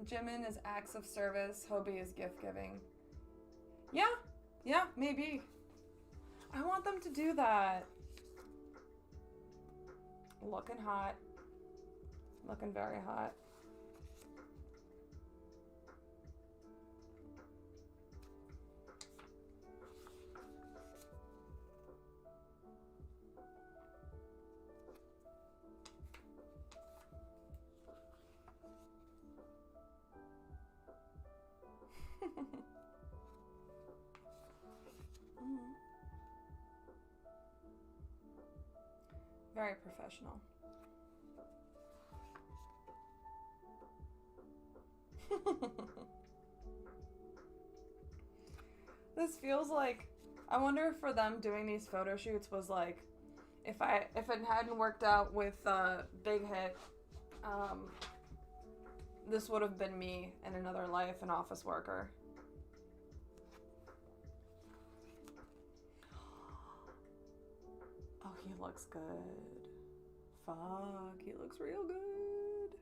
Jimin is acts of service. Hobie is gift giving. Yeah, maybe. I want them to do that. Looking hot. Looking very hot. Very professional. This feels like, I wonder if for them doing these photo shoots was like, if it hadn't worked out with Big Hit, this would have been me in another life, an office worker. Oh, he looks good. Fuck, he looks real good.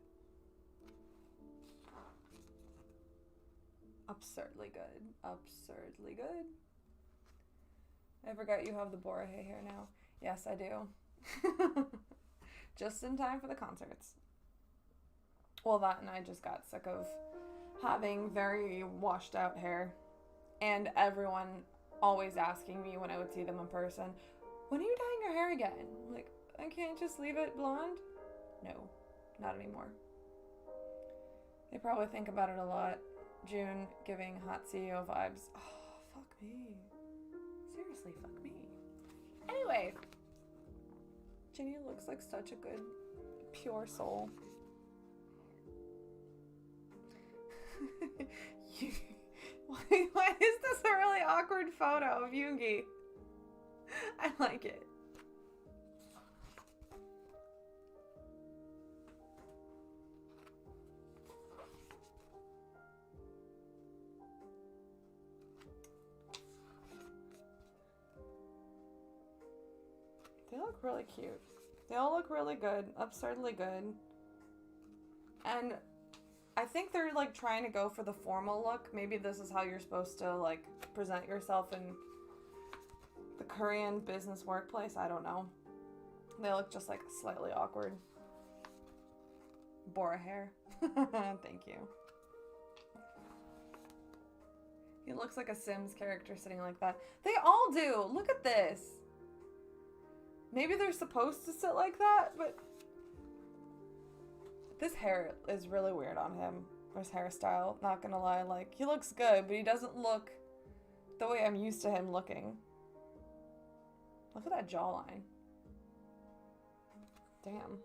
Absurdly good. Absurdly good. I forgot you have the Borahae hair now. Yes, I do. Just in time for the concerts. Well, that and I just got sick of having very washed out hair. And everyone always asking me when I would see them in person, when are you dyeing your hair again? I'm like, I can't just leave it blonde? No, not anymore. They probably think about it a lot. June giving hot CEO vibes. Oh, fuck me. Seriously, fuck me. Anyway, Ginny looks like such a good, pure soul. Why is this a really awkward photo of Yoongi? I like it. They look really cute. They all look really good, absurdly good. And I think they're like trying to go for the formal look. Maybe this is how you're supposed to like present yourself in the Korean business workplace. I don't know. They look just like slightly awkward. Bora hair. Thank you. He looks like a Sims character sitting like that. They all do. Look at this. Maybe they're supposed to sit like that, but this hair is really weird on him. His hairstyle, not gonna lie. Like, he looks good, but he doesn't look the way I'm used to him looking. Look at that jawline. Damn.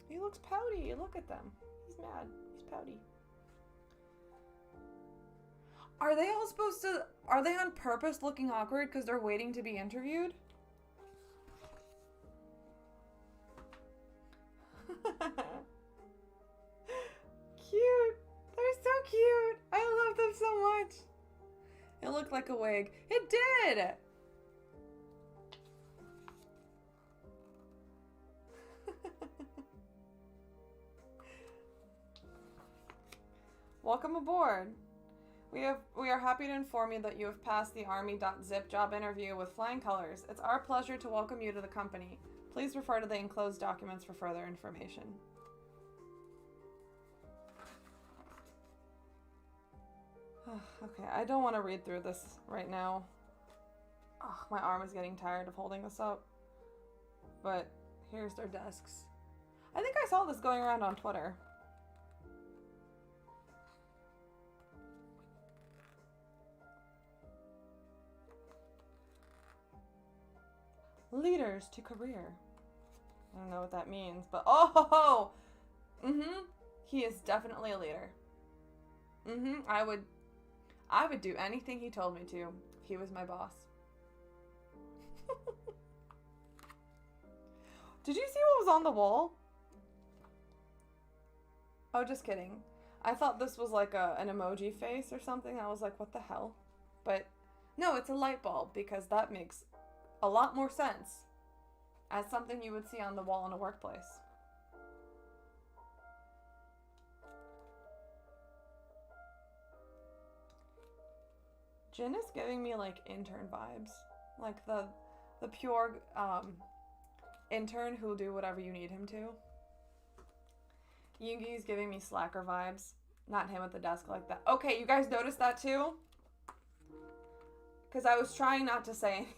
He looks pouty. Look at them. He's mad. He's pouty. Are they all supposed to... Are they on purpose looking awkward because they're waiting to be interviewed? Cute. They're so cute. I love them so much. It looked like a wig. It did! Welcome aboard. We are happy to inform you that you have passed the Army.zip job interview with flying colors. It's our pleasure to welcome you to the company. Please refer to the enclosed documents for further information. Okay, I don't want to read through this right now. Oh, my arm is getting tired of holding this up. But here's their desks. I think I saw this going around on Twitter. Leaders to career. I don't know what that means, but oh, he is definitely a leader. I would do anything he told me to if he was my boss. Did you see what was on the wall? Oh, just kidding. I thought this was like an emoji face or something. I was like, what the hell? But no, it's a light bulb because that makes a lot more sense as something you would see on the wall in a workplace. Jin is giving me like intern vibes, like the pure intern who'll do whatever you need him to. Yoongi's giving me slacker vibes, not him at the desk like that. Okay, you guys noticed that too? Because I was trying not to say anything.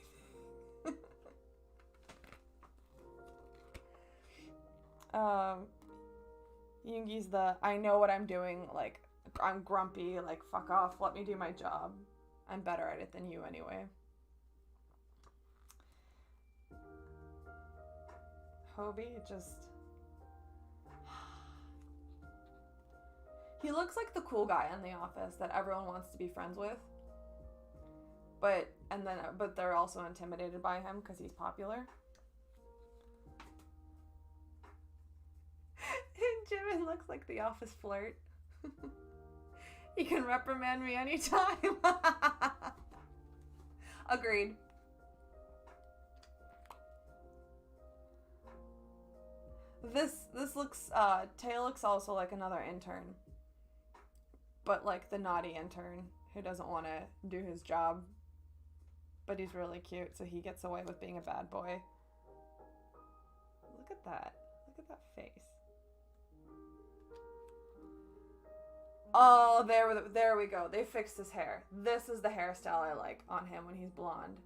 Yoongi's the I know what I'm doing, like I'm grumpy, like fuck off, let me do my job. I'm better at it than you anyway. Hobie just... He looks like the cool guy in the office that everyone wants to be friends with. But they're also intimidated by him because he's popular. Jimin looks like the office flirt. You can reprimand me anytime. Agreed. This looks, Tay looks also like another intern. But like the naughty intern who doesn't want to do his job. But he's really cute, so he gets away with being a bad boy. Look at that. Look at that face. Oh, there we go. They fixed his hair. This is the hairstyle I like on him when he's blonde.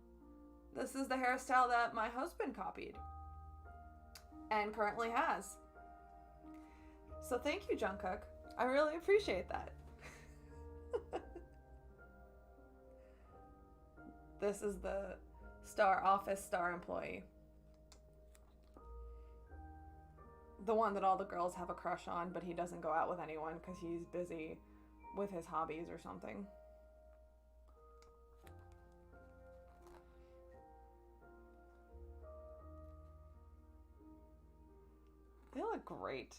This is the hairstyle that my husband copied. And currently has. So thank you, Jungkook. I really appreciate that. This is the office star employee. The one that all the girls have a crush on, but he doesn't go out with anyone because he's busy with his hobbies or something. They look great.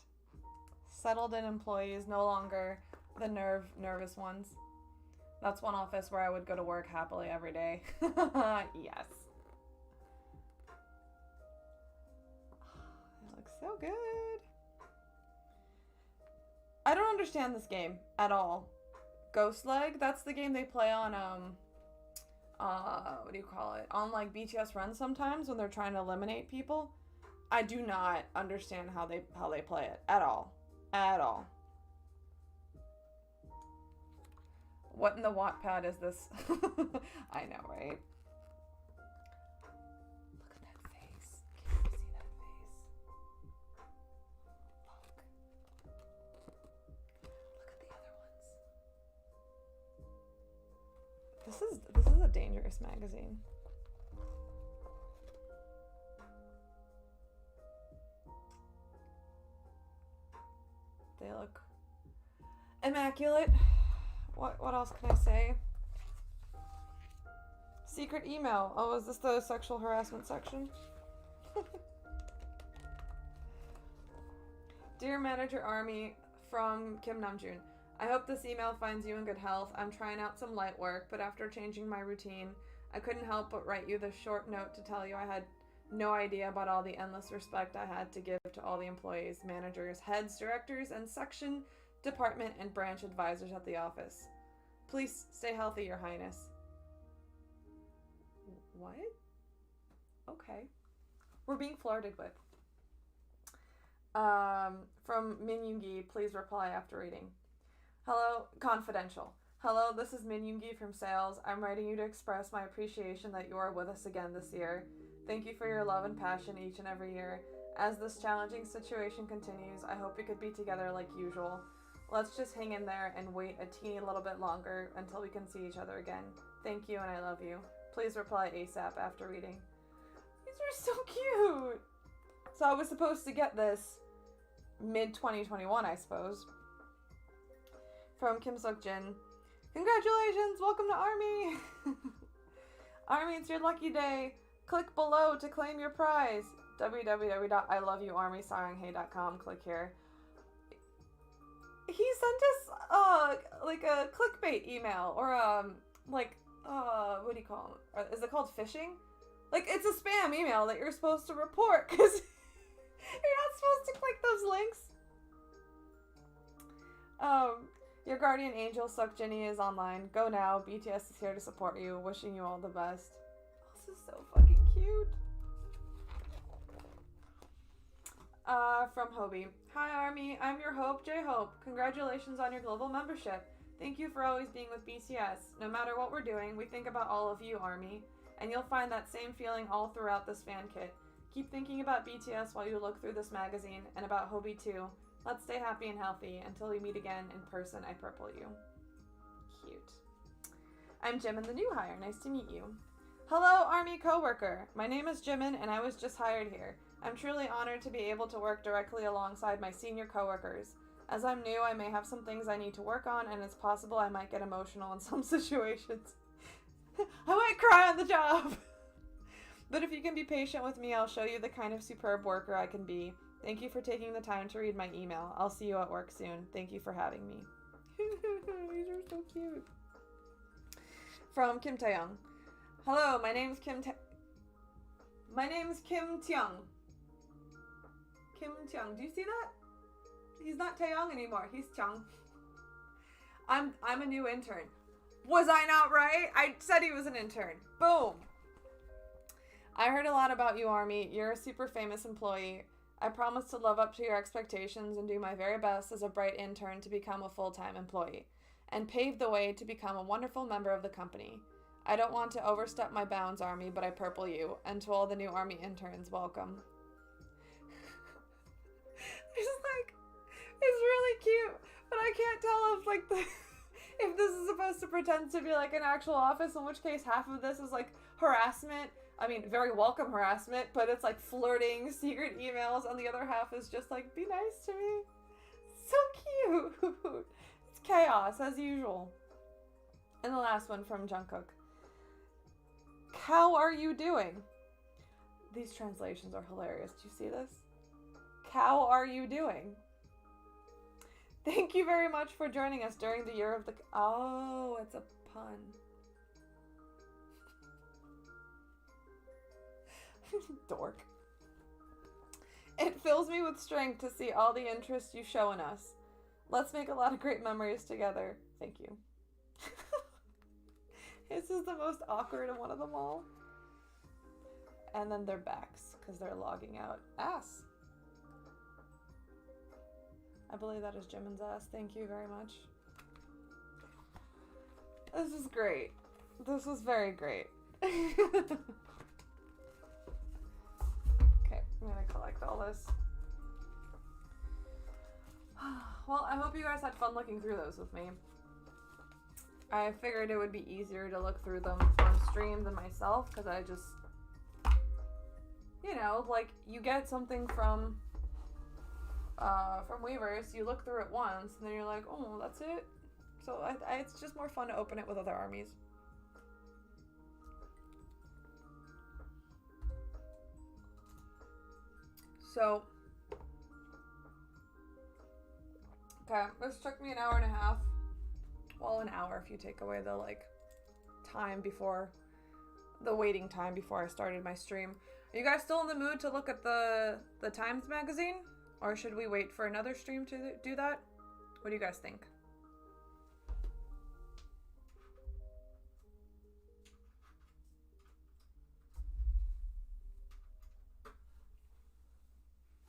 Settled in employees, no longer the nervous ones. That's one office where I would go to work happily every day. Yes. So good. I don't understand this game at all. Ghost Leg, that's the game they play on what do you call it? On like BTS Run sometimes when they're trying to eliminate people. I do not understand how they play it at all. At all. What in the Wattpad is this? I know, right? Look at that face. Can you see that face? Fuck. Look at the other ones. This is a dangerous magazine. They look immaculate. What else can I say? Secret email. Oh, is this the sexual harassment section? Dear Manager Army, from Kim Namjoon. I hope this email finds you in good health. I'm trying out some light work, but after changing my routine, I couldn't help but write you this short note to tell you I had no idea about all the endless respect I had to give to all the employees, managers, heads, directors, and section, department, and branch advisors at the office. Please stay healthy, Your Highness. What? Okay. We're being flirted with. From Min Yoongi, please reply after reading. Hello, confidential. Hello, this is Min Yoongi from sales. I'm writing you to express my appreciation that you are with us again this year. Thank you for your love and passion each and every year. As this challenging situation continues, I hope we could be together like usual. Let's just hang in there and wait a teeny little bit longer until we can see each other again. Thank you and I love you. Please reply ASAP after reading. These are so cute! So I was supposed to get this mid-2021, I suppose. From Kim Suk-jin. Congratulations! Welcome to Army! Army, it's your lucky day. Click below to claim your prize. www.iloveyouarmysaranghey.com. Click here. He sent us like a clickbait email or what do you call them? Is it called phishing? Like it's a spam email that you're supposed to report because you're not supposed to click those links. Your guardian angel Suk-jinny is online. Go now. BTS is here to support you. Wishing you all the best. This is so fucking cute. From Hobie. Hi Army, I'm your Hope, J-Hope. Congratulations on your global membership. Thank you for always being with BTS. No matter what we're doing, we think about all of you, Army. And you'll find that same feeling all throughout this fan kit. Keep thinking about BTS while you look through this magazine, and about Hobie too. Let's stay happy and healthy. Until we meet again in person, I purple you. Cute. I'm Jimin, the new hire. Nice to meet you. Hello, Army coworker. My name is Jimin, and I was just hired here. I'm truly honored to be able to work directly alongside my senior coworkers. As I'm new, I may have some things I need to work on, and it's possible I might get emotional in some situations. I might cry on the job! But if you can be patient with me, I'll show you the kind of superb worker I can be. Thank you for taking the time to read my email. I'll see you at work soon. Thank you for having me. These are so cute. From Kim Taeyong. Hello, my name's Kim Taeyong. Kim Taeyong. Do you see that? He's not Taeyong anymore. He's Chung. I'm a new intern. Was I not right? I said he was an intern. Boom. I heard a lot about you, Army. You're a super famous employee. I promise to live up to your expectations and do my very best as a bright intern to become a full-time employee and pave the way to become a wonderful member of the company. I don't want to overstep my bounds, Army, but I purple you. And to all the new Army interns, welcome. It's like, it's really cute, but I can't tell if like if this is supposed to pretend to be like an actual office, in which case half of this is like harassment. I mean, very welcome harassment, but it's like flirting, secret emails, and the other half is just like, be nice to me. So cute. It's chaos, as usual. And the last one from Jungkook. How are you doing? These translations are hilarious. Do you see this? How are you doing? Thank you very much for joining us during the year of the... Oh, it's a pun. Dork. It fills me with strength to see all the interest you show in us. Let's make a lot of great memories together. Thank you. This is the most awkward one of them all. And then their backs, because they're logging out. Ass. I believe that is Jimin's ass. Thank you very much. This is great. This is very great. Okay, I'm gonna collect all this. Well, I hope you guys had fun looking through those with me. I figured it would be easier to look through them on stream than myself, because I just, you know, like, you get something from Weverse, you look through it once, and then you're like, oh, that's it? So it's just more fun to open it with other armies. So, okay, this took me an hour and a half. Well, an hour if you take away the, like, time before, the waiting time before I started my stream. Are you guys still in the mood to look at the Times magazine? Or should we wait for another stream to do that? What do you guys think?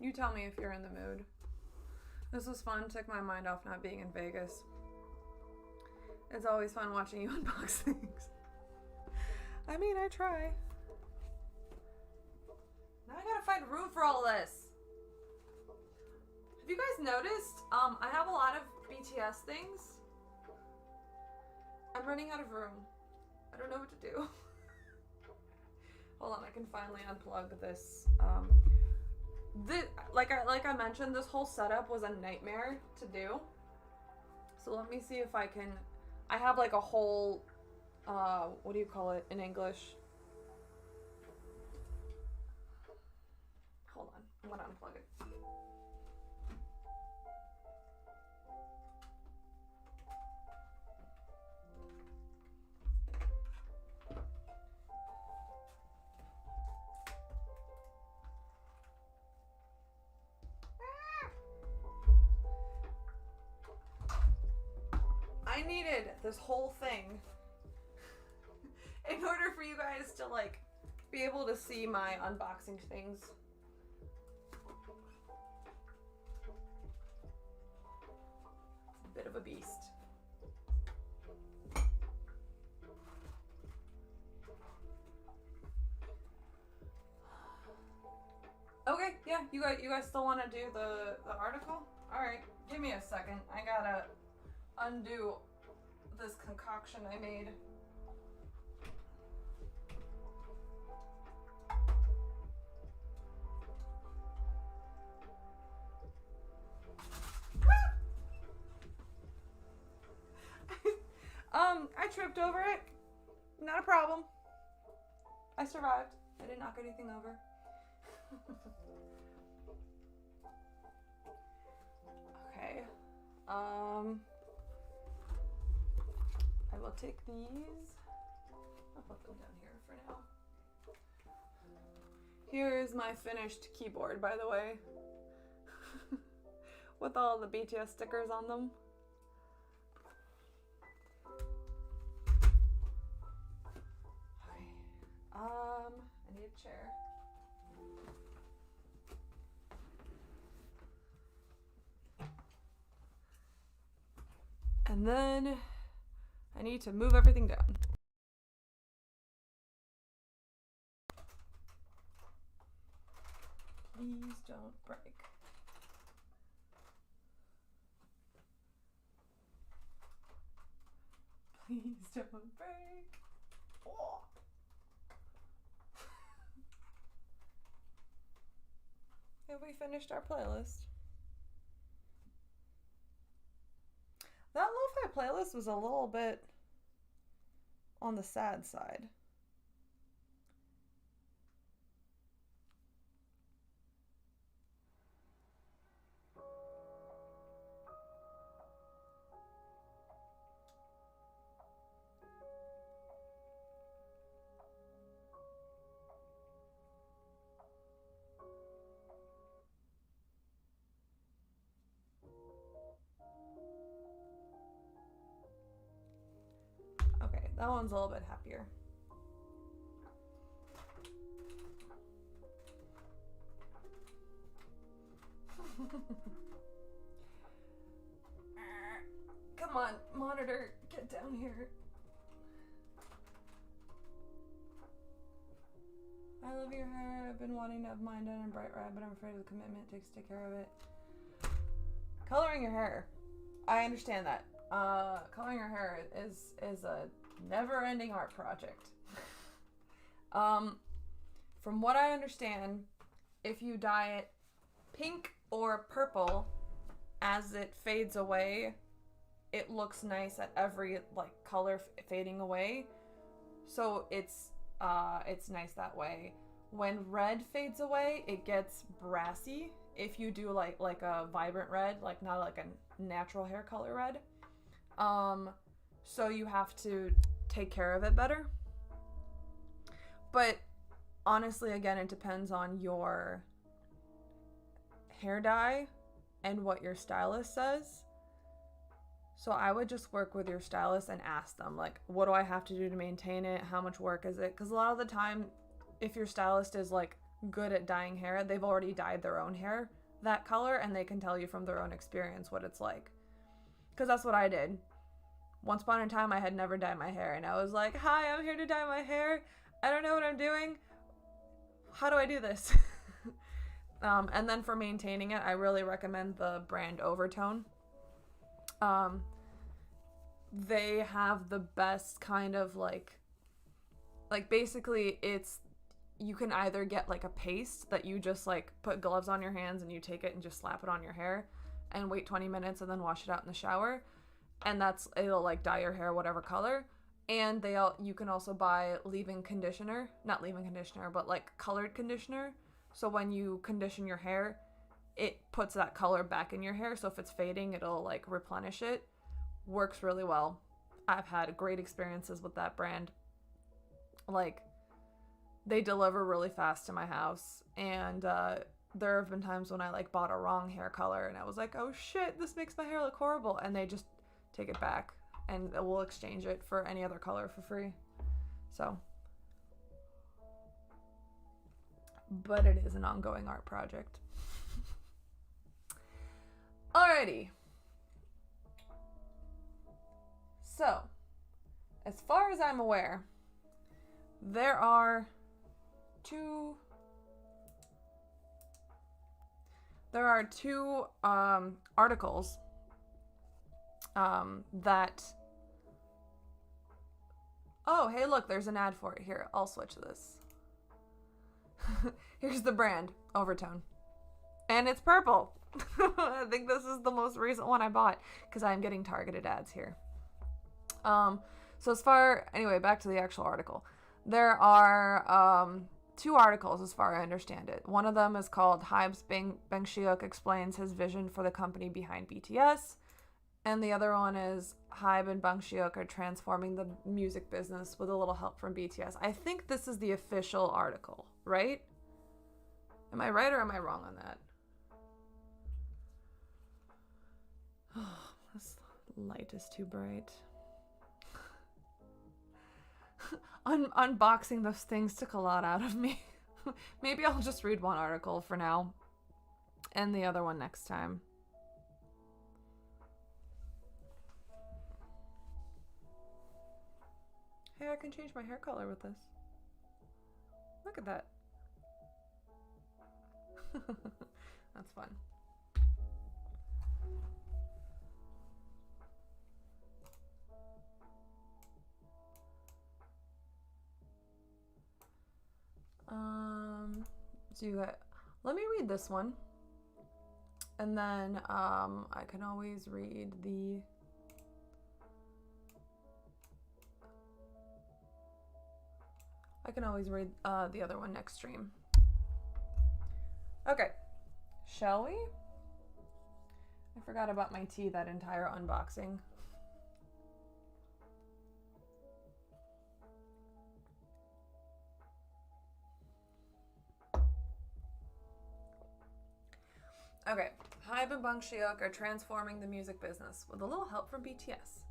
You tell me if you're in the mood. This was fun. Took my mind off not being in Vegas. It's always fun watching you unbox things. I mean, I try. Now I gotta find room for all this. Have you guys noticed? I have a lot of BTS things. I'm running out of room. I don't know what to do. Hold on, I can finally unplug this. Like I mentioned, this whole setup was a nightmare to do. So let me see if I can. I have like a whole, what do you call it in English? Hold on, I'm gonna unplug it. I needed this whole thing in order for you guys to, like, be able to see my unboxing things. It's a bit of a beast. Okay, yeah, you guys still want to do the article? All right, give me a second. I gotta undo this concoction I made. I tripped over it. Not a problem. I survived. I didn't knock anything over. Okay. I will take these. I'll put them down here for now. Here is my finished keyboard, by the way. With all the BTS stickers on them. Okay. I need a chair. And then I need to move everything down. Please don't break. Please don't break. Oh. Have we finished our playlist? That lo-fi playlist was a little bit on the sad side. Okay, that one's a little bit happier. Come on, monitor, get down here. I love your hair. I've been wanting to have mine done in bright red, but I'm afraid of the commitment it takes to take care of it. Coloring your hair. I understand that. Coloring your hair is a never-ending art project. From what I understand, if you dye it pink or purple, as it fades away, it looks nice at every like color fading away. So it's nice that way. When red fades away, it gets brassy. If you do like a vibrant red, like not like a natural hair color red. So you have to take care of it better. But honestly, again, it depends on your hair dye and what your stylist says. So I would just work with your stylist and ask them, like, what do I have to do to maintain it? How much work is it? Because a lot of the time, if your stylist is like good at dyeing hair, they've already dyed their own hair that color, and they can tell you from their own experience what it's like. Because that's what I did. Once upon a time, I had never dyed my hair, and I was like, hi, I'm here to dye my hair. I don't know what I'm doing. How do I do this? And then for maintaining it, I really recommend the brand Overtone. They have the best kind of like basically it's, you can either get like a paste that you just like put gloves on your hands and you take it and just slap it on your hair and wait 20 minutes and then wash it out in the shower, and it'll like dye your hair whatever color. And you can also buy not leave-in conditioner, but like colored conditioner. So when you condition your hair, it puts that color back in your hair. So if it's fading, it'll like replenish it. Works really well. I've had great experiences with that brand. Like, they deliver really fast to my house. And there have been times when I like bought a wrong hair color and I was like, oh shit, this makes my hair look horrible. And they just take it back and we'll exchange it for any other color for free. So, but it is an ongoing art project. Alrighty. So, as far as I'm aware, there are two articles that... Oh, hey, look, there's an ad for it. Here, I'll switch this. Here's the brand, Overtone. And it's purple. I think this is the most recent one I bought because I'm getting targeted ads here. So anyway, back to the actual article. There are two articles as far as I understand it. One of them is called Hybe's Bangsiuk explains his vision for the company behind BTS. And the other one is Hybe and Bangsiuk are transforming the music business with a little help from BTS. I think this is the official article, right? Am I right or am I wrong on that? Oh, this light is too bright. Unboxing those things took a lot out of me. Maybe I'll just read one article for now and the other one next time. Hey, I can change my hair color with this. Look at that. That's fun. So you got, let me read this one. And then I can always read the the other one next stream. Okay, shall we? I forgot about my tea that entire unboxing. Okay, Hybe and Bangsiuk are transforming the music business with a little help from BTS.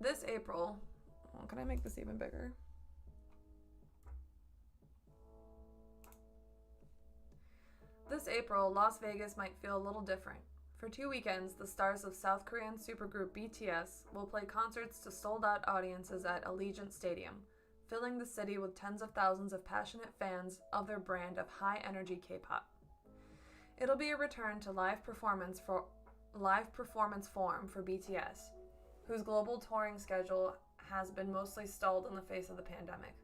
This April, oh, can I make this even bigger? This April, Las Vegas might feel a little different. For 2 weekends, the stars of South Korean supergroup BTS will play concerts to sold-out audiences at Allegiant Stadium, filling the city with tens of thousands of passionate fans of their brand of high-energy K-pop. It'll be a return to live performance form for BTS, whose global touring schedule has been mostly stalled in the face of the pandemic.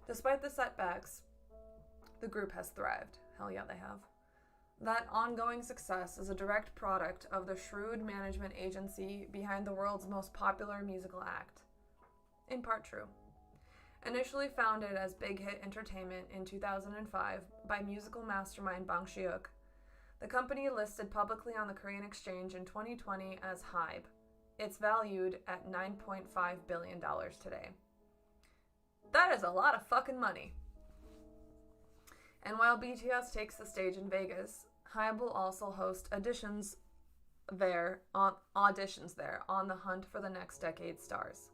Despite the setbacks, the group has thrived. Hell yeah, they have. That ongoing success is a direct product of the shrewd management agency behind the world's most popular musical act. In part true. Initially founded as Big Hit Entertainment in 2005 by musical mastermind Bang Shi-hyuk, the company listed publicly on the Korean exchange in 2020 as HYBE. It's valued at $9.5 billion today. That is a lot of fucking money. And while BTS takes the stage in Vegas, HYBE will also host auditions there on the hunt for the next decade's stars.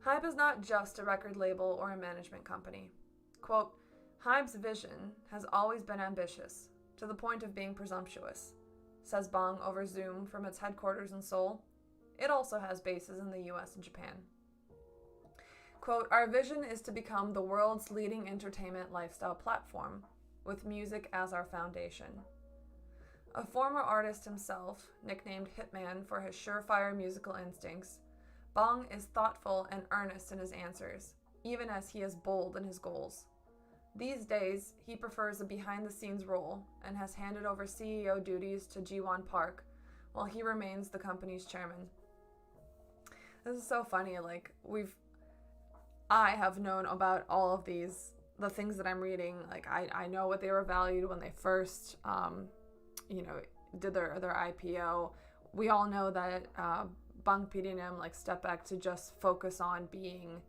HYBE is not just a record label or a management company. Quote, HYBE's vision has always been ambitious, to the point of being presumptuous, says Bang over Zoom from its headquarters in Seoul. It also has bases in the US and Japan. Quote, our vision is to become the world's leading entertainment lifestyle platform, with music as our foundation. A former artist himself, nicknamed Hitman for his surefire musical instincts, Bang is thoughtful and earnest in his answers, even as he is bold in his goals. These days, he prefers a behind-the-scenes role and has handed over CEO duties to Ji-won Park, while he remains the company's chairman. This is so funny, like, I have known about all of these, the things that I'm reading, like, I know what they were valued when they first, did their IPO. We all know that Bang Pirinim, like, stepped back to just focus on being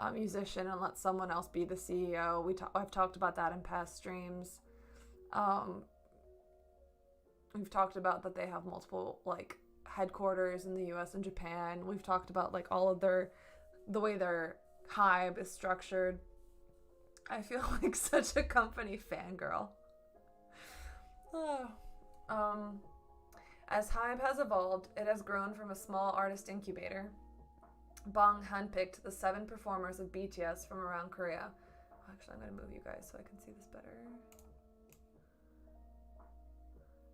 a musician and let someone else be the CEO. I've talked about that in past streams. We've talked about that they have multiple, like, headquarters in the US and Japan. We've talked about, like, all of the way their HYBE is structured. I feel like such a company fangirl. As HYBE has evolved, it has grown from a small artist incubator. Bang handpicked the 7 performers of BTS from around Korea. Actually, I'm going to move you guys so I can see this better.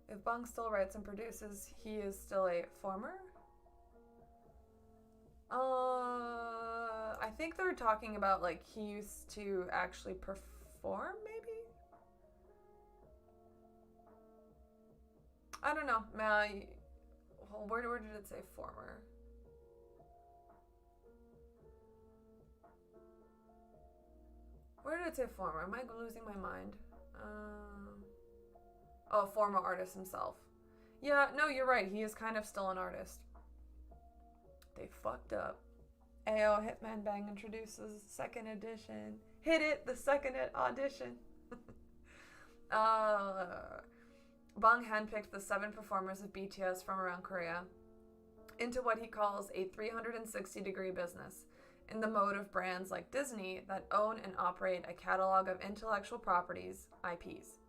If Bang still writes and produces, he is still a former? I think they're talking about, like, he used to actually perform, maybe? I don't know. Where did it say former? Where did it say former? Am I losing my mind? Former artist himself. Yeah, no, you're right. He is kind of still an artist. They fucked up. Ayo, Hitman Bang introduces second edition. Hit it, the second audition. Bang handpicked the 7 performers of BTS from around Korea into what he calls a 360-degree business, in the mode of brands like Disney that own and operate a catalog of intellectual properties, IPs.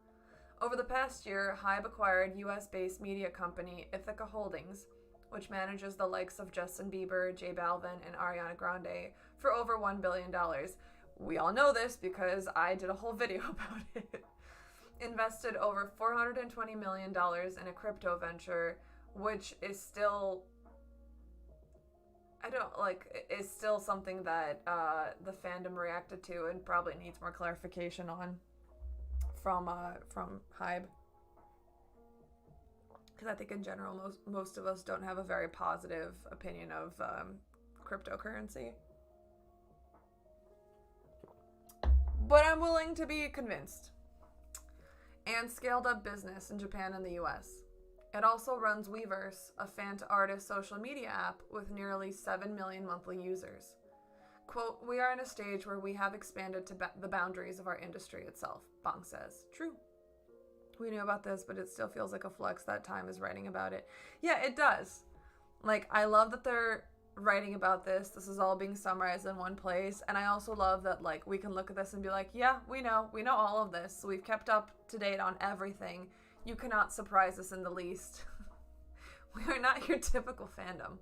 Over the past year, HYBE acquired US-based media company Ithaca Holdings, which manages the likes of Justin Bieber, J Balvin, and Ariana Grande, for over $1 billion. We all know this because I did a whole video about it. Invested over $420 million in a crypto venture, which is still... is still something that the fandom reacted to and probably needs more clarification on from HYBE. Because I think in general, most of us don't have a very positive opinion of cryptocurrency. But I'm willing to be convinced. And scaled up business in Japan and the US. It also runs Weverse, a fan-to-artist social media app with nearly 7 million monthly users. Quote, we are in a stage where we have expanded to the boundaries of our industry itself, Bang says. True. We knew about this, but it still feels like a flex that Time is writing about it. Yeah, it does. Like, I love that they're writing about this. This is all being summarized in one place. And I also love that, like, we can look at this and be like, yeah, we know all of this. So we've kept up to date on everything. You cannot surprise us in the least. We are not your typical fandom.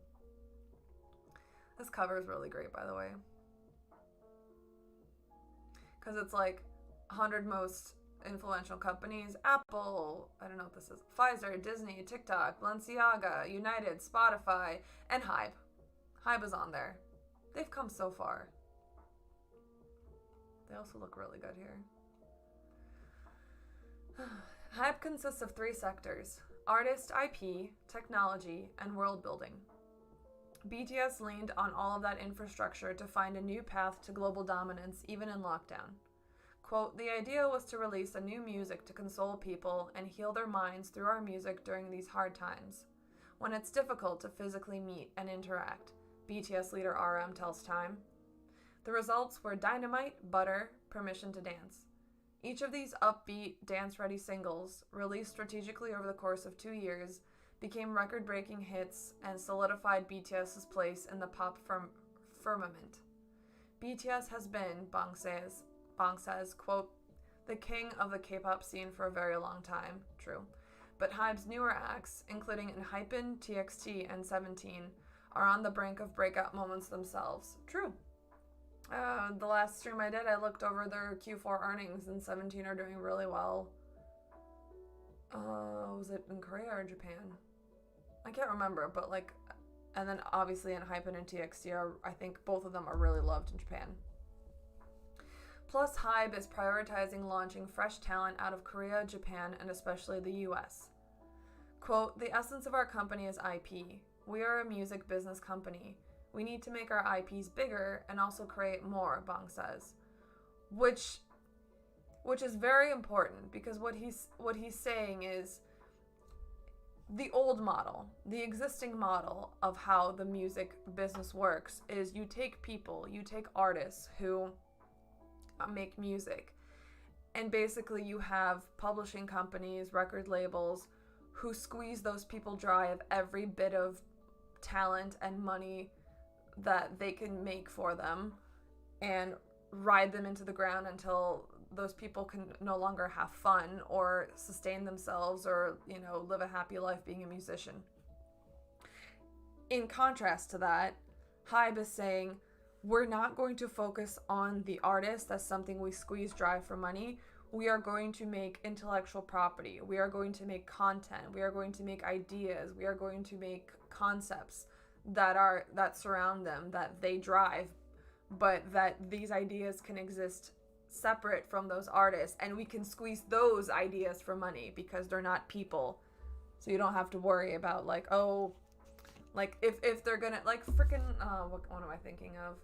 This cover is really great, by the way. Because it's like 100 most influential companies. Apple, I don't know what this is. Pfizer, Disney, TikTok, Balenciaga, United, Spotify, and Hybe. Hybe is on there. They've come so far. They also look really good here. Hybe consists of 3 sectors: artist, IP, technology, and world building. BTS leaned on all of that infrastructure to find a new path to global dominance, even in lockdown. Quote, "The idea was to release a new music to console people and heal their minds through our music during these hard times, when it's difficult to physically meet and interact," BTS leader RM tells Time. The results were Dynamite, Butter, Permission to Dance. Each of these upbeat, dance-ready singles, released strategically over the course of 2 years, became record-breaking hits and solidified BTS's place in the pop firmament. BTS has been, Bang says, quote, "the king of the K-pop scene for a very long time," true. But Hybe's newer acts, including Enhypen, TXT, and 17, are on the brink of breakout moments themselves, true. The last stream I did, I looked over their Q4 earnings, and 17 are doing really well. Was it in Korea or Japan? I can't remember, but like, and then obviously Enhypen and TXT are, I think both of them are really loved in Japan. Plus, Hybe is prioritizing launching fresh talent out of Korea, Japan, and especially the US. Quote, "The essence of our company is IP. We are a music business company. We need to make our IPs bigger and also create more," Bang says. Which is very important, because what he's saying is the old model, the existing model of how the music business works is you take people, you take artists who make music, and basically you have publishing companies, record labels, who squeeze those people dry of every bit of talent and money that they can make for them and ride them into the ground until those people can no longer have fun or sustain themselves or, you know, live a happy life being a musician. In contrast to that, Hybe is saying, we're not going to focus on the artist as something we squeeze dry for money. We are going to make intellectual property. We are going to make content. We are going to make ideas. We are going to make concepts that surround them, that they drive, but that these ideas can exist separate from those artists, and we can squeeze those ideas for money because they're not people. So you don't have to worry about like, oh, like if they're gonna like freaking what am I thinking of?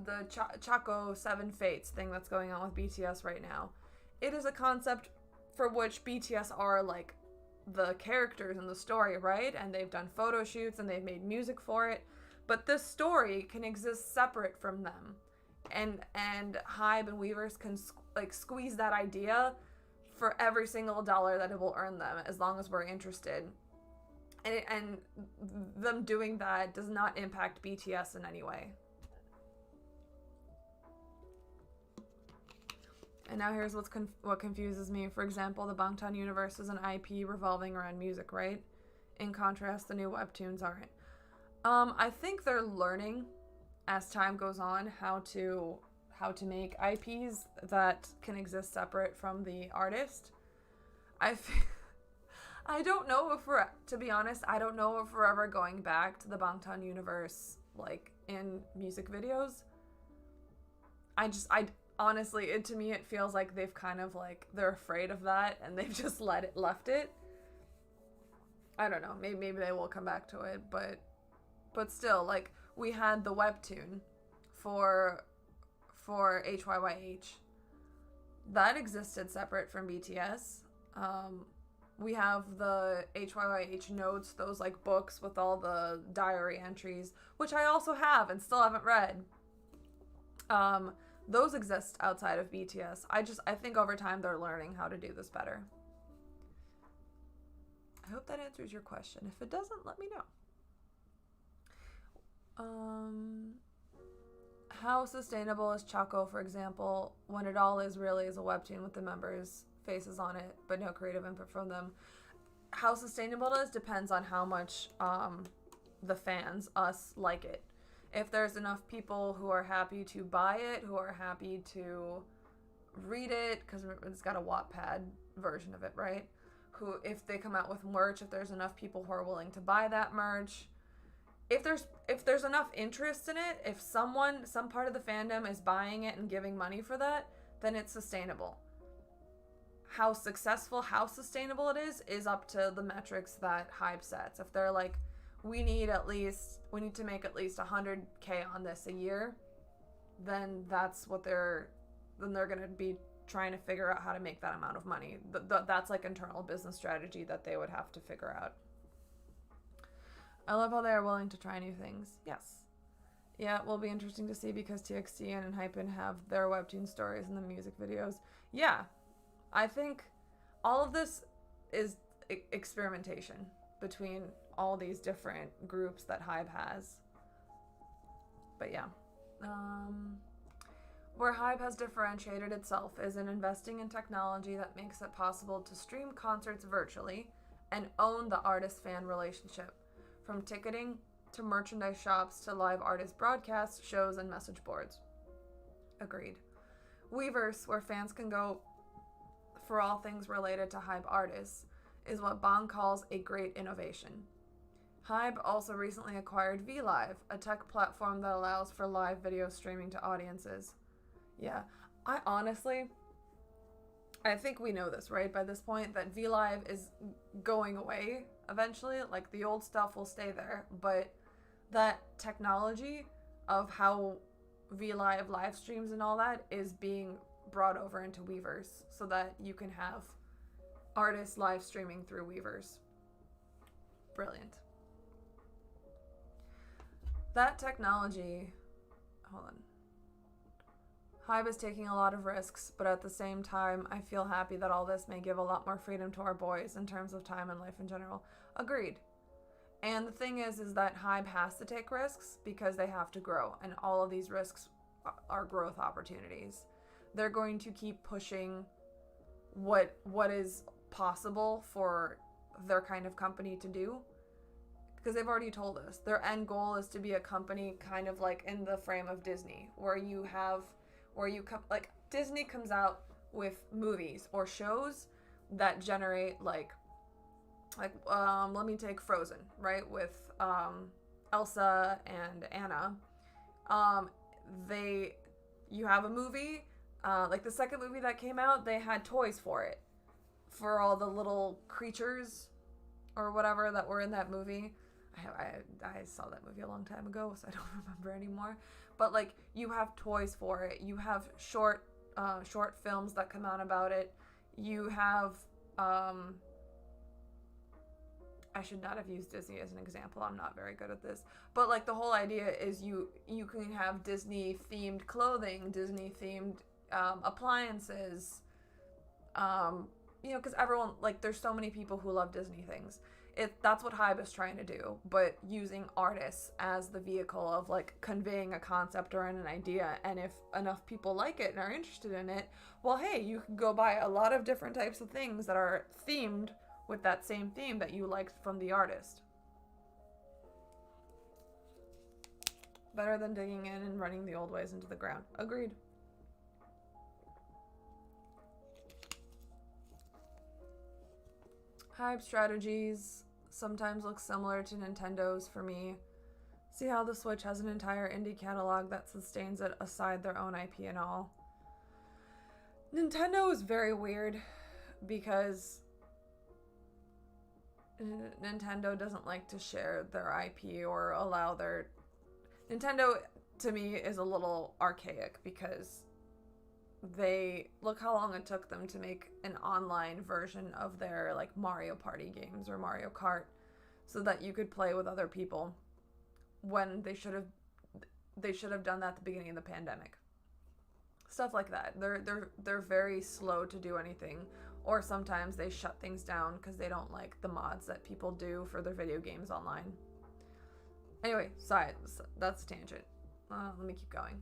The Chaco 7 Fates thing that's going on with BTS right now. It is a concept for which BTS are like the characters in the story, right? And they've done photo shoots and they've made music for it. But this story can exist separate from them. And Hybe and Weverse can squeeze that idea for every single dollar that it will earn them, as long as we're interested. And them doing that does not impact BTS in any way. And now here's what confuses me. For example, the Bangtan universe is an IP revolving around music, right? In contrast, the new webtoons aren't. I think they're learning as time goes on how to make IPs that can exist separate from the artist. I don't know if to be honest, I don't know if we're ever going back to the Bangtan universe, like, in music videos. Honestly, to me, it feels like they've kind of, like, they're afraid of that, and they've just left it. I don't know, maybe they will come back to it, but still, like, we had the webtoon for HYYH. That existed separate from BTS. We have the HYYH notes, those like books with all the diary entries, which I also have and still haven't read. Those exist outside of BTS. I think over time they're learning how to do this better. I hope that answers your question. If it doesn't, let me know. How sustainable is Chaco, for example, when it all is really is a webtoon with the members faces on it, but no creative input from them. How sustainable it is depends on how much the fans, us, like it. If there's enough people who are happy to buy it, who are happy to read it, because it's got a Wattpad version of it, right? Who, if they come out with merch, if there's enough people who are willing to buy that merch, if there's enough interest in it, if some part of the fandom is buying it and giving money for that, then it's sustainable. How sustainable it is up to the metrics that Hybe sets. If they're like, we need to make at least 100K on this a year, then that's what they're going to be trying to figure out how to make that amount of money. That's like internal business strategy that they would have to figure out. I love how they are willing to try new things. Yes. Yeah, it will be interesting to see because TXT and Hypen have their webtoon stories and the music videos. Yeah. I think all of this is experimentation between all these different groups that Hybe has. But yeah. Where Hybe has differentiated itself is in investing in technology that makes it possible to stream concerts virtually and own the artist-fan relationship, from ticketing to merchandise shops to live artist broadcasts, shows, and message boards. Agreed. Weverse, where fans can go for all things related to Hybe artists, is what Bong calls a great innovation. Hybe also recently acquired VLive, a tech platform that allows for live video streaming to audiences. Yeah, I think we know this, right, by this point, that VLive is going away eventually. Like, the old stuff will stay there, but that technology of how VLive live streams and all that is being brought over into Weverse so that you can have artists live streaming through Weverse. Brilliant. That technology, hold on. Hybe is taking a lot of risks, but at the same time, I feel happy that all this may give a lot more freedom to our boys in terms of time and life in general. Agreed. And the thing is that Hybe has to take risks because they have to grow, and all of these risks are growth opportunities. They're going to keep pushing what is possible for their kind of company to do, because they've already told us their end goal is to be a company kind of like in the frame of Disney, where Disney comes out with movies or shows that generate like let me take Frozen, right, with Elsa and Anna. You have a movie, like the second movie that came out, they had toys for it, for all the little creatures or whatever that were in that movie. I saw that movie a long time ago, so I don't remember anymore. But like, you have toys for it. You have short films that come out about it. You have I should not have used Disney as an example. I'm not very good at this. But like, the whole idea is you can have Disney themed clothing, Disney themed appliances. Because everyone, like, there's so many people who love Disney things. That's what Hybe is trying to do, but using artists as the vehicle of like conveying a concept or an idea. And if enough people like it and are interested in it, well, hey, you can go buy a lot of different types of things that are themed with that same theme that you liked from the artist. Better than digging in and running the old ways into the ground. Agreed. Hybe strategies sometimes look similar to Nintendo's for me. See how the Switch has an entire indie catalog that sustains it aside their own IP and all. Nintendo is very weird because Nintendo doesn't like to share their IP or allow their... Nintendo, to me, is a little archaic because look how long it took them to make an online version of their like Mario Party games or Mario Kart so that you could play with other people, when they should have done that at the beginning of the pandemic. Stuff like that. They're very slow to do anything, or sometimes they shut things down because they don't like the mods that people do for their video games online. Anyway, that's a tangent. Let me keep going.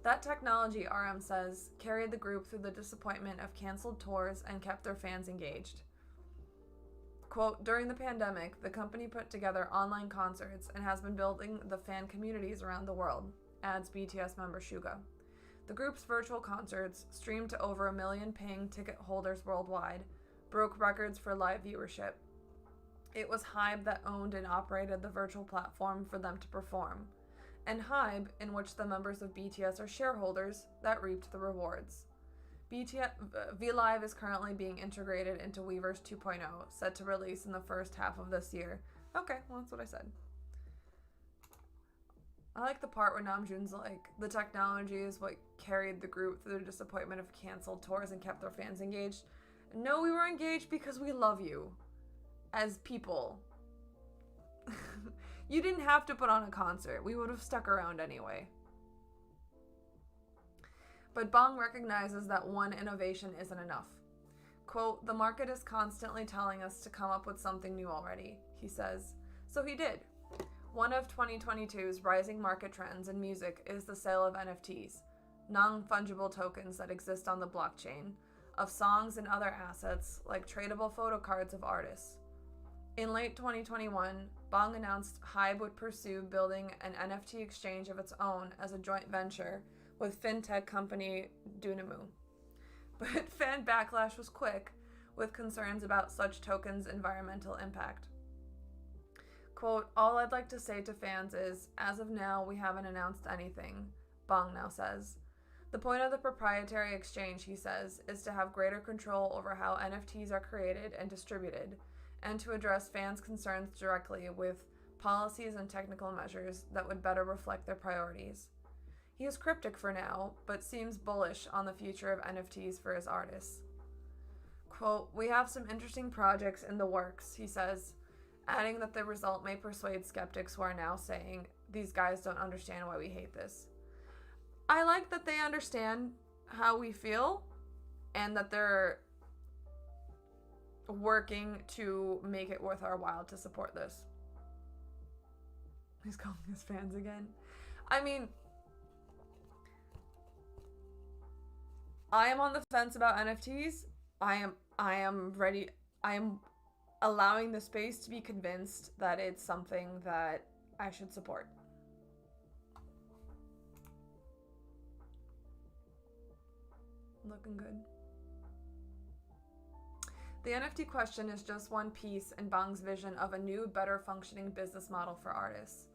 That technology, RM says, carried the group through the disappointment of canceled tours and kept their fans engaged. Quote, during the pandemic, the company put together online concerts and has been building the fan communities around the world, adds BTS member Suga. The group's virtual concerts, streamed to over 1 million paying ticket holders worldwide, broke records for live viewership. It was HYBE that owned and operated the virtual platform for them to perform, and HYBE, in which the members of BTS are shareholders, that reaped the rewards. BTS VLive is currently being integrated into Weverse 2.0, set to release in the first half of this year. Okay, well, that's what I said. I like the part where Namjoon's like, the technology is what carried the group through the disappointment of canceled tours and kept their fans engaged. No, we were engaged because we love you. As people. You didn't have to put on a concert. We would have stuck around anyway. But Bang recognizes that one innovation isn't enough. Quote, the market is constantly telling us to come up with something new already, he says. So he did. One of 2022's rising market trends in music is the sale of NFTs, non-fungible tokens that exist on the blockchain, of songs and other assets like tradable photo cards of artists. In late 2021, Bang announced HYBE would pursue building an NFT exchange of its own as a joint venture with fintech company Dunamu. But fan backlash was quick, with concerns about such tokens' environmental impact. Quote, all I'd like to say to fans is, as of now, we haven't announced anything, Bang now says. The point of the proprietary exchange, he says, is to have greater control over how NFTs are created and distributed, and to address fans' concerns directly with policies and technical measures that would better reflect their priorities. He is cryptic for now, but seems bullish on the future of NFTs for his artists. Quote, we have some interesting projects in the works, he says, adding that the result may persuade skeptics who are now saying, these guys don't understand why we hate this. I like that they understand how we feel and that they're working to make it worth our while to support this. He's calling his fans again. I mean, I am on the fence about NFTs. I am ready. I am allowing the space to be convinced that it's something that I should support. Looking good. The NFT question is just one piece in Bang's vision of a new, better functioning business model for artists.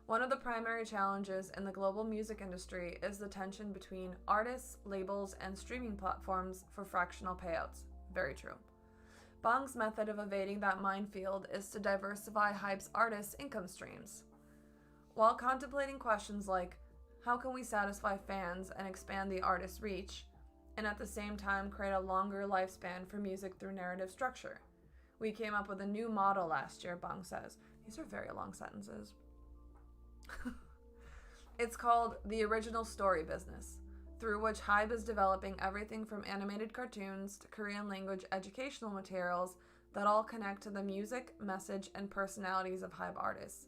One of the primary challenges in the global music industry is the tension between artists, labels, and streaming platforms for fractional payouts. Very true. Bang's method of evading that minefield is to diversify HYBE's artists' income streams. While contemplating questions like, how can we satisfy fans and expand the artist's reach, and at the same time create a longer lifespan for music through narrative structure? We came up with a new model last year, Bang says. These are very long sentences. It's called the original story business, through which HYBE is developing everything from animated cartoons to Korean language educational materials that all connect to the music, message, and personalities of HYBE artists.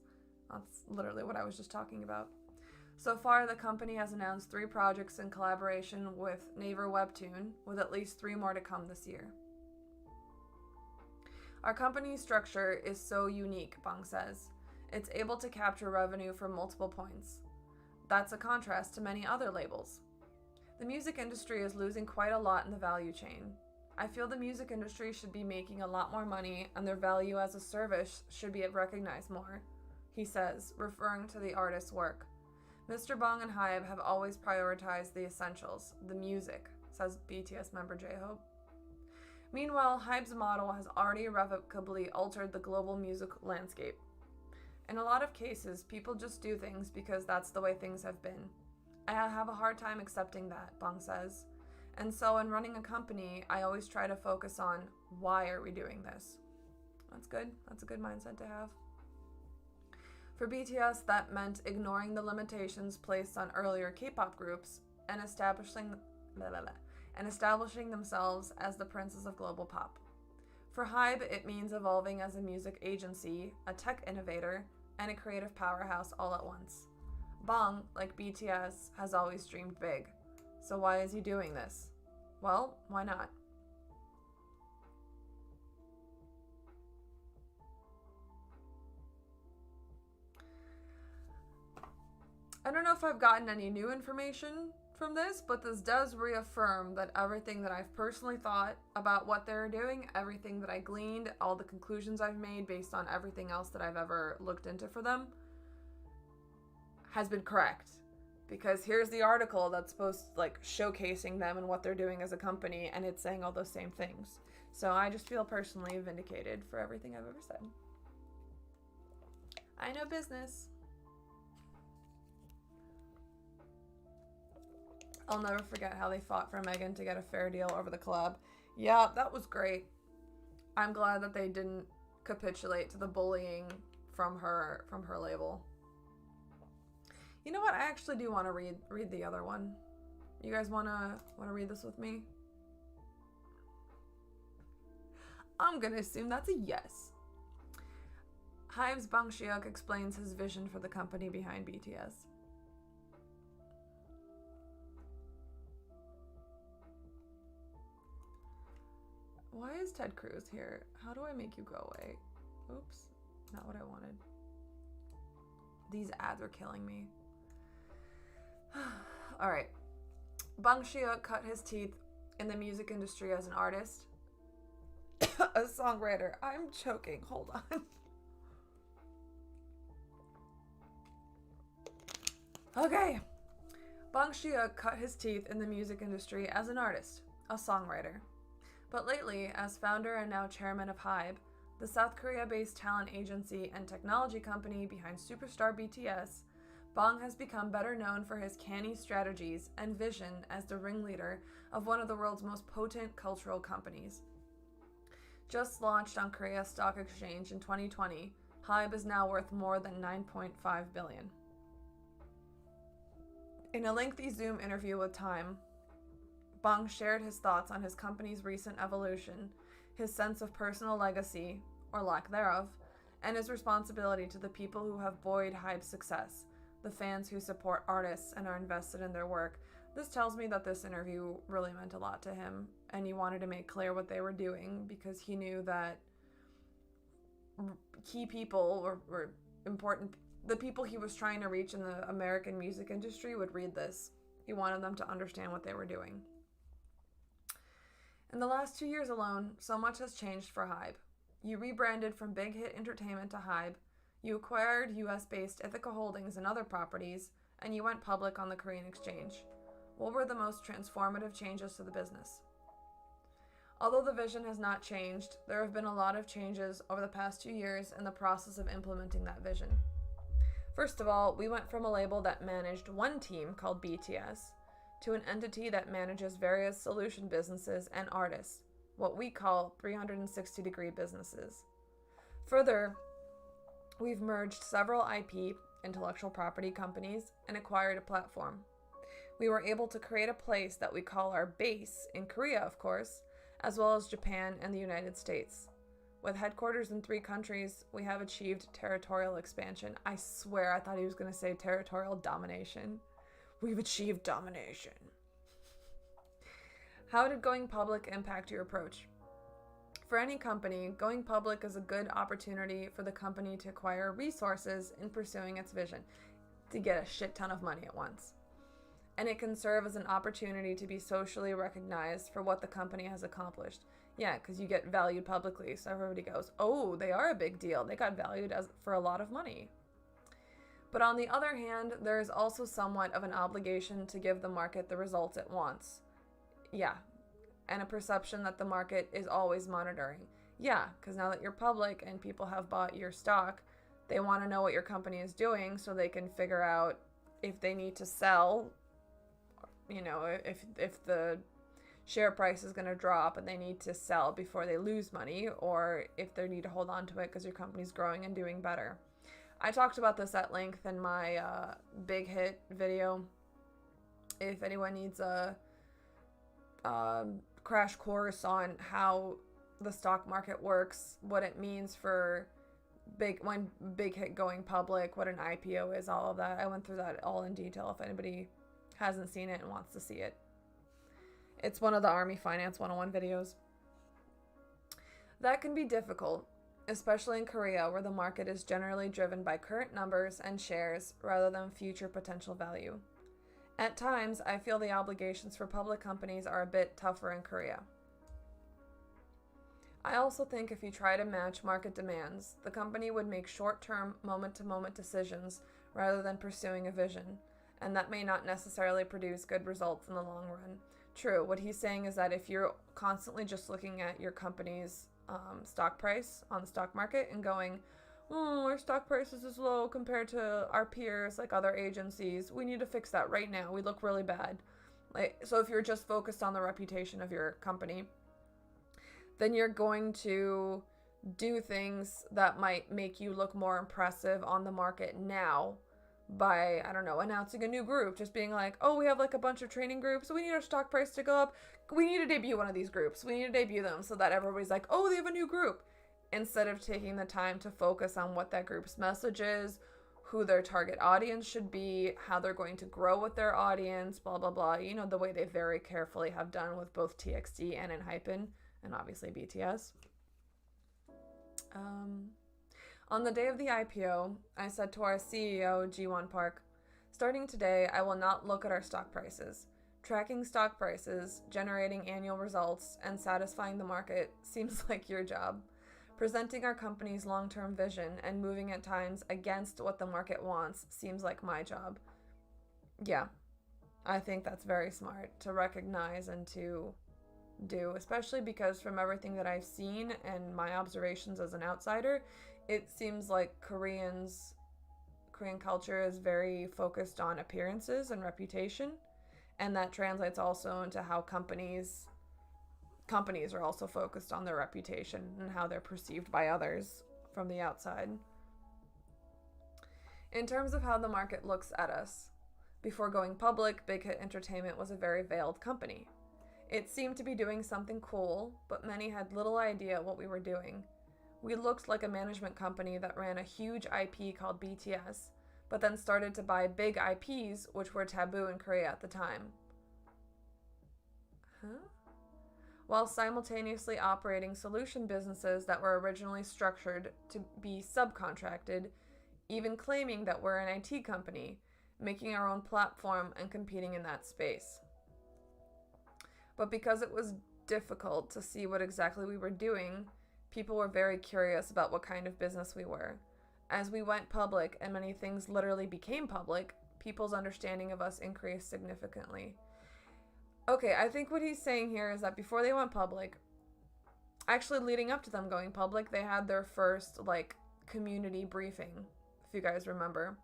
That's literally what I was just talking about. So far, the company has announced 3 projects in collaboration with Naver Webtoon, with at least 3 more to come this year. Our company's structure is so unique, Bang says. It's able to capture revenue from multiple points. That's a contrast to many other labels. The music industry is losing quite a lot in the value chain. I feel the music industry should be making a lot more money and their value as a service should be recognized more, he says, referring to the artist's work. Mr. Bang and HYBE have always prioritized the essentials, the music, says BTS member J-Hope. Meanwhile, HYBE's model has already irrevocably altered the global music landscape. In a lot of cases, people just do things because that's the way things have been. I have a hard time accepting that, Bang says. And so in running a company, I always try to focus on why are we doing this? That's good. That's a good mindset to have. For BTS, that meant ignoring the limitations placed on earlier K-pop groups and establishing themselves as the princes of global pop. For HYBE, it means evolving as a music agency, a tech innovator, and a creative powerhouse all at once. Bang, like BTS, has always dreamed big. So why is he doing this? Well, why not? I don't know if I've gotten any new information from this, but this does reaffirm that everything that I've personally thought about what they're doing, everything that I gleaned, all the conclusions I've made based on everything else that I've ever looked into for them, has been correct. Because here's the article that's supposed to, like, showcasing them and what they're doing as a company, and it's saying all those same things. So I just feel personally vindicated for everything I've ever said. I know business. I'll never forget how they fought for Megan to get a fair deal over the collab. Yeah, that was great. I'm glad that they didn't capitulate to the bullying from her label. You know what? I actually do want to read the other one. You guys wanna read this with me? I'm gonna assume that's a yes. Hybe's Bang Shiuk explains his vision for the company behind BTS. Why is Ted Cruz here? How do I make you go away? Oops, not what I wanted. These ads are killing me. Alright. Bang Shiuk cut his teeth in the music industry as an artist. A songwriter. I'm choking. Hold on. Okay. Bang Shiuk cut his teeth in the music industry as an artist, a songwriter. But lately, as founder and now chairman of Hybe, the South Korea-based talent agency and technology company behind superstar BTS, Bang has become better known for his canny strategies and vision as the ringleader of one of the world's most potent cultural companies. Just launched on Korea Stock Exchange in 2020, Hybe is now worth more than $9.5 billion. In a lengthy Zoom interview with Time, Bang shared his thoughts on his company's recent evolution, his sense of personal legacy, or lack thereof, and his responsibility to the people who have buoyed Hybe's success, the fans who support artists and are invested in their work. This tells me that this interview really meant a lot to him, and he wanted to make clear what they were doing because he knew that key people or important, the people he was trying to reach in the American music industry would read this. He wanted them to understand what they were doing. In the last 2 years alone, so much has changed for Hybe. You rebranded from Big Hit Entertainment to Hybe, you acquired US-based Ithaca Holdings and other properties, and you went public on the Korean exchange. What were the most transformative changes to the business? Although the vision has not changed, there have been a lot of changes over the past 2 years in the process of implementing that vision. First of all, we went from a label that managed one team called BTS to an entity that manages various solution businesses and artists, what we call 360-degree businesses. Further, we've merged several IP, intellectual property companies, and acquired a platform. We were able to create a place that we call our base, in Korea of course, as well as Japan and the United States. With headquarters in 3 countries, we have achieved territorial expansion. I swear I thought he was going to say territorial domination. We've achieved domination. How did going public impact your approach? For any company, going public is a good opportunity for the company to acquire resources in pursuing its vision, to get a shit ton of money at once. And it can serve as an opportunity to be socially recognized for what the company has accomplished. Yeah, because you get valued publicly, so everybody goes, oh, they are a big deal. They got valued for a lot of money. But on the other hand, there is also somewhat of an obligation to give the market the results it wants. Yeah, and a perception that the market is always monitoring. Yeah, because now that you're public and people have bought your stock, they want to know what your company is doing so they can figure out if they need to sell, you know, if the share price is going to drop and they need to sell before they lose money, or if they need to hold on to it because your company's growing and doing better. I talked about this at length in my Big Hit video. If anyone needs a crash course on how the stock market works, what it means for when Big Hit going public, what an IPO is, all of that. I went through that all in detail if anybody hasn't seen it and wants to see it. It's one of the Army Finance 101 videos. That can be difficult, especially in Korea, where the market is generally driven by current numbers and shares rather than future potential value. At times, I feel the obligations for public companies are a bit tougher in Korea. I also think if you try to match market demands, the company would make short-term, moment-to-moment decisions rather than pursuing a vision, and that may not necessarily produce good results in the long run. True, what he's saying is that if you're constantly just looking at your company's stock price on the stock market and going, oh, our stock price is low compared to our peers, like other agencies, we need to fix that right now. We look really bad. So if you're just focused on the reputation of your company, then you're going to do things that might make you look more impressive on the market now by, I don't know, announcing a new group, just being like, oh, we have like a bunch of training groups, so we need our stock price to go up. We need to debut one of these groups. We need to debut them so that everybody's like, oh, they have a new group. Instead of taking the time to focus on what that group's message is, who their target audience should be, how they're going to grow with their audience, blah, blah, blah. You know, the way they very carefully have done with both TXT and ENHYPEN, and obviously BTS. On the day of the IPO, I said to our CEO, Ji-won Park, starting today, I will not look at our stock prices. Tracking stock prices, generating annual results, and satisfying the market seems like your job. Presenting our company's long-term vision and moving at times against what the market wants seems like my job. Yeah, I think that's very smart to recognize and to do, especially because from everything that I've seen and my observations as an outsider, it seems like Korean culture is very focused on appearances and reputation, and that translates also into how companies are also focused on their reputation and how they're perceived by others from the outside. In terms of how the market looks at us, before going public, Big Hit Entertainment was a very veiled company. It seemed to be doing something cool, but many had little idea what we were doing. We looked like a management company that ran a huge IP called BTS, but then started to buy big IPs, which were taboo in Korea at the time. While simultaneously operating solution businesses that were originally structured to be subcontracted, even claiming that we're an IT company, making our own platform and competing in that space. But because it was difficult to see what exactly we were doing, people were very curious about what kind of business we were. As we went public and many things literally became public, people's understanding of us increased significantly. Okay, I think what he's saying here is that before they went public, actually leading up to them going public, they had their first like community briefing, if you guys remember.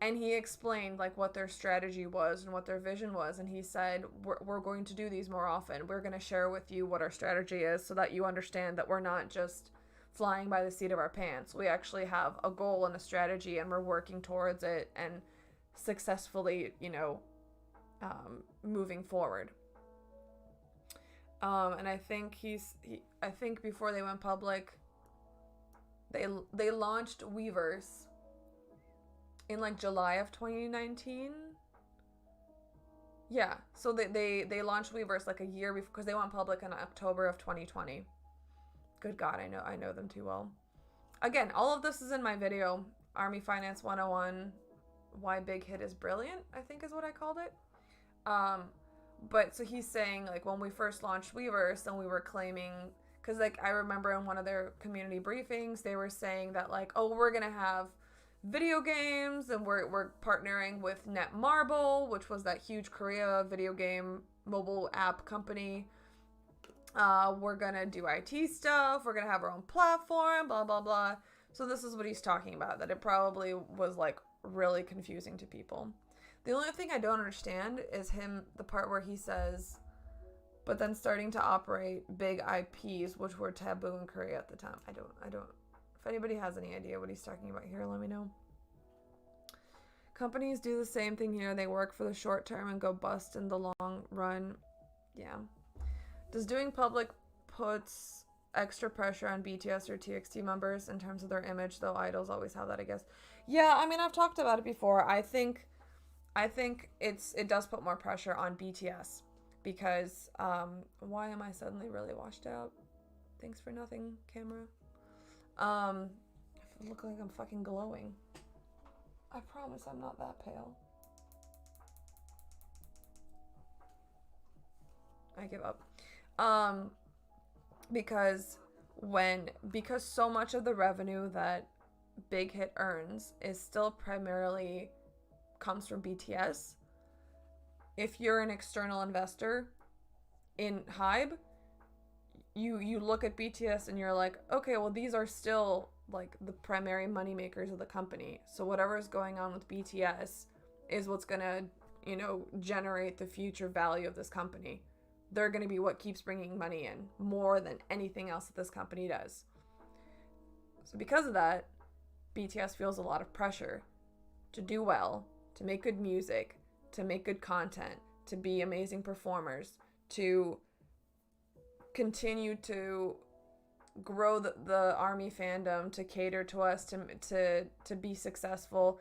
And he explained like what their strategy was and what their vision was, and he said, we're going to do these more often. We're going to share with you what our strategy is so that you understand that we're not just flying by the seat of our pants. We actually have a goal and a strategy, and we're working towards it and successfully, moving forward. And I think I think before they went public, they launched Weverse in like July of 2019. Yeah, so they launched Weverse like a year before, because they went public in October of 2020. Good God, I know them too well. Again, all of this is in my video, Army Finance 101, Why Big Hit is Brilliant, I think is what I called it. But so he's saying like when we first launched Weverse, and we were claiming, because like I remember in one of their community briefings, they were saying that like, oh, we're gonna have video games, and we're partnering with Netmarble, which was that huge Korea video game mobile app company. We're gonna do IT stuff, we're gonna have our own platform, blah blah blah. So this is what he's talking about, that it probably was like really confusing to people. The only thing I don't understand is the part where he says, but then starting to operate big IPs, which were taboo in Korea at the time. I don't. If anybody has any idea what he's talking about here, let me know. Companies do the same thing here. They work for the short term and go bust in the long run. Yeah. Does doing public puts extra pressure on BTS or TXT members in terms of their image, though idols always have that, I guess. Yeah, I mean, I've talked about it before. I think it does put more pressure on BTS because why am I suddenly really washed out? Thanks for nothing, camera. I look like I'm fucking glowing. I promise I'm not that pale. I give up. Because so much of the revenue that Big Hit earns is still primarily comes from BTS. If you're an external investor in HYBE, you look at BTS and you're like, okay, well, these are still like the primary money makers of the company. So whatever is going on with BTS is what's gonna, generate the future value of this company. They're gonna be what keeps bringing money in more than anything else that this company does. So because of that, BTS feels a lot of pressure to do well, to make good music, to make good content, to be amazing performers, to continue to grow the ARMY fandom, to cater to us, to be successful.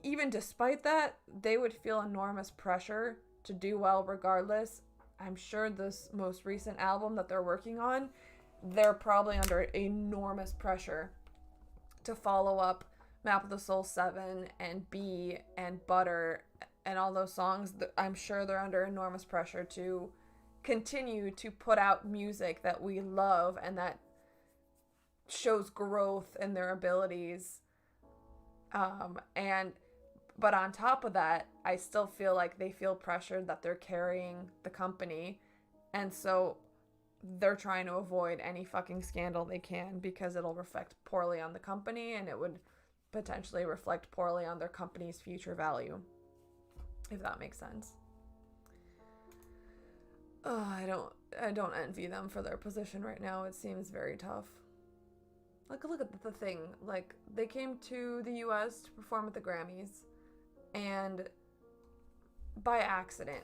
Even despite that, they would feel enormous pressure to do well regardless. I'm sure this most recent album that they're working on, they're probably under enormous pressure to follow up Map of the Soul 7 and B and Butter and all those songs. I'm sure they're under enormous pressure to continue to put out music that we love and that shows growth in their abilities. But on top of that, I still feel like they feel pressured that they're carrying the company. And so they're trying to avoid any fucking scandal they can because it'll reflect poorly on the company and it would potentially reflect poorly on their company's future value. If that makes sense. I don't envy them for their position right now. It seems very tough. Like, look at the thing. Like, they came to the US to perform at the Grammys, and by accident,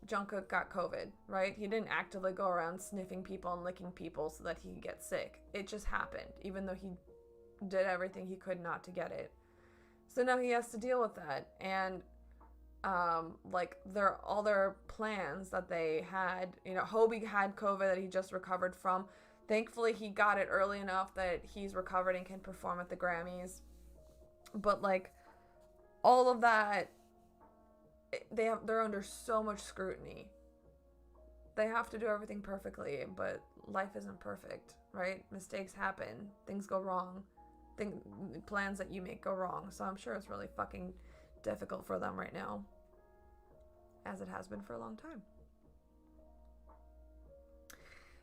Jungkook got COVID, right? He didn't actively go around sniffing people and licking people so that he could get sick. It just happened, even though he did everything he could not to get it. So now he has to deal with that, and all their plans that they had, Hobie had COVID that he just recovered from. Thankfully, he got it early enough that he's recovered and can perform at the Grammys. But all of that, they're under so much scrutiny. They have to do everything perfectly, but life isn't perfect, right? Mistakes happen. Things go wrong. Plans that you make go wrong. So I'm sure it's really fucking difficult for them right now, as it has been for a long time.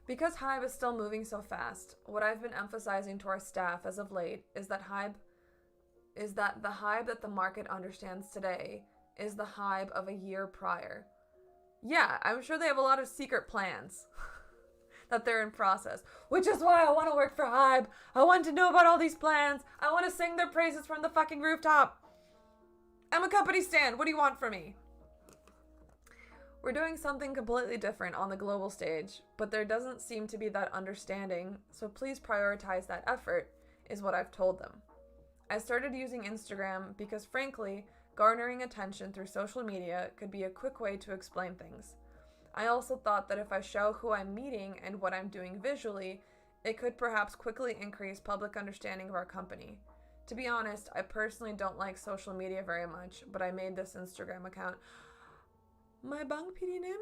Because HYBE is still moving so fast, what I've been emphasizing to our staff as of late is that the HYBE that the market understands today is the HYBE of a year prior. Yeah, I'm sure they have a lot of secret plans that they're in process, which is why I want to work for HYBE. I want to know about all these plans. I want to sing their praises from the fucking rooftop. I'm a company stan. What do you want from me? We're doing something completely different on the global stage, but there doesn't seem to be that understanding, so please prioritize that effort, is what I've told them. I started using Instagram because, frankly, garnering attention through social media could be a quick way to explain things. I also thought that if I show who I'm meeting and what I'm doing visually, it could perhaps quickly increase public understanding of our company. To be honest, I personally don't like social media very much, but I made this Instagram account. My Bang PD Nim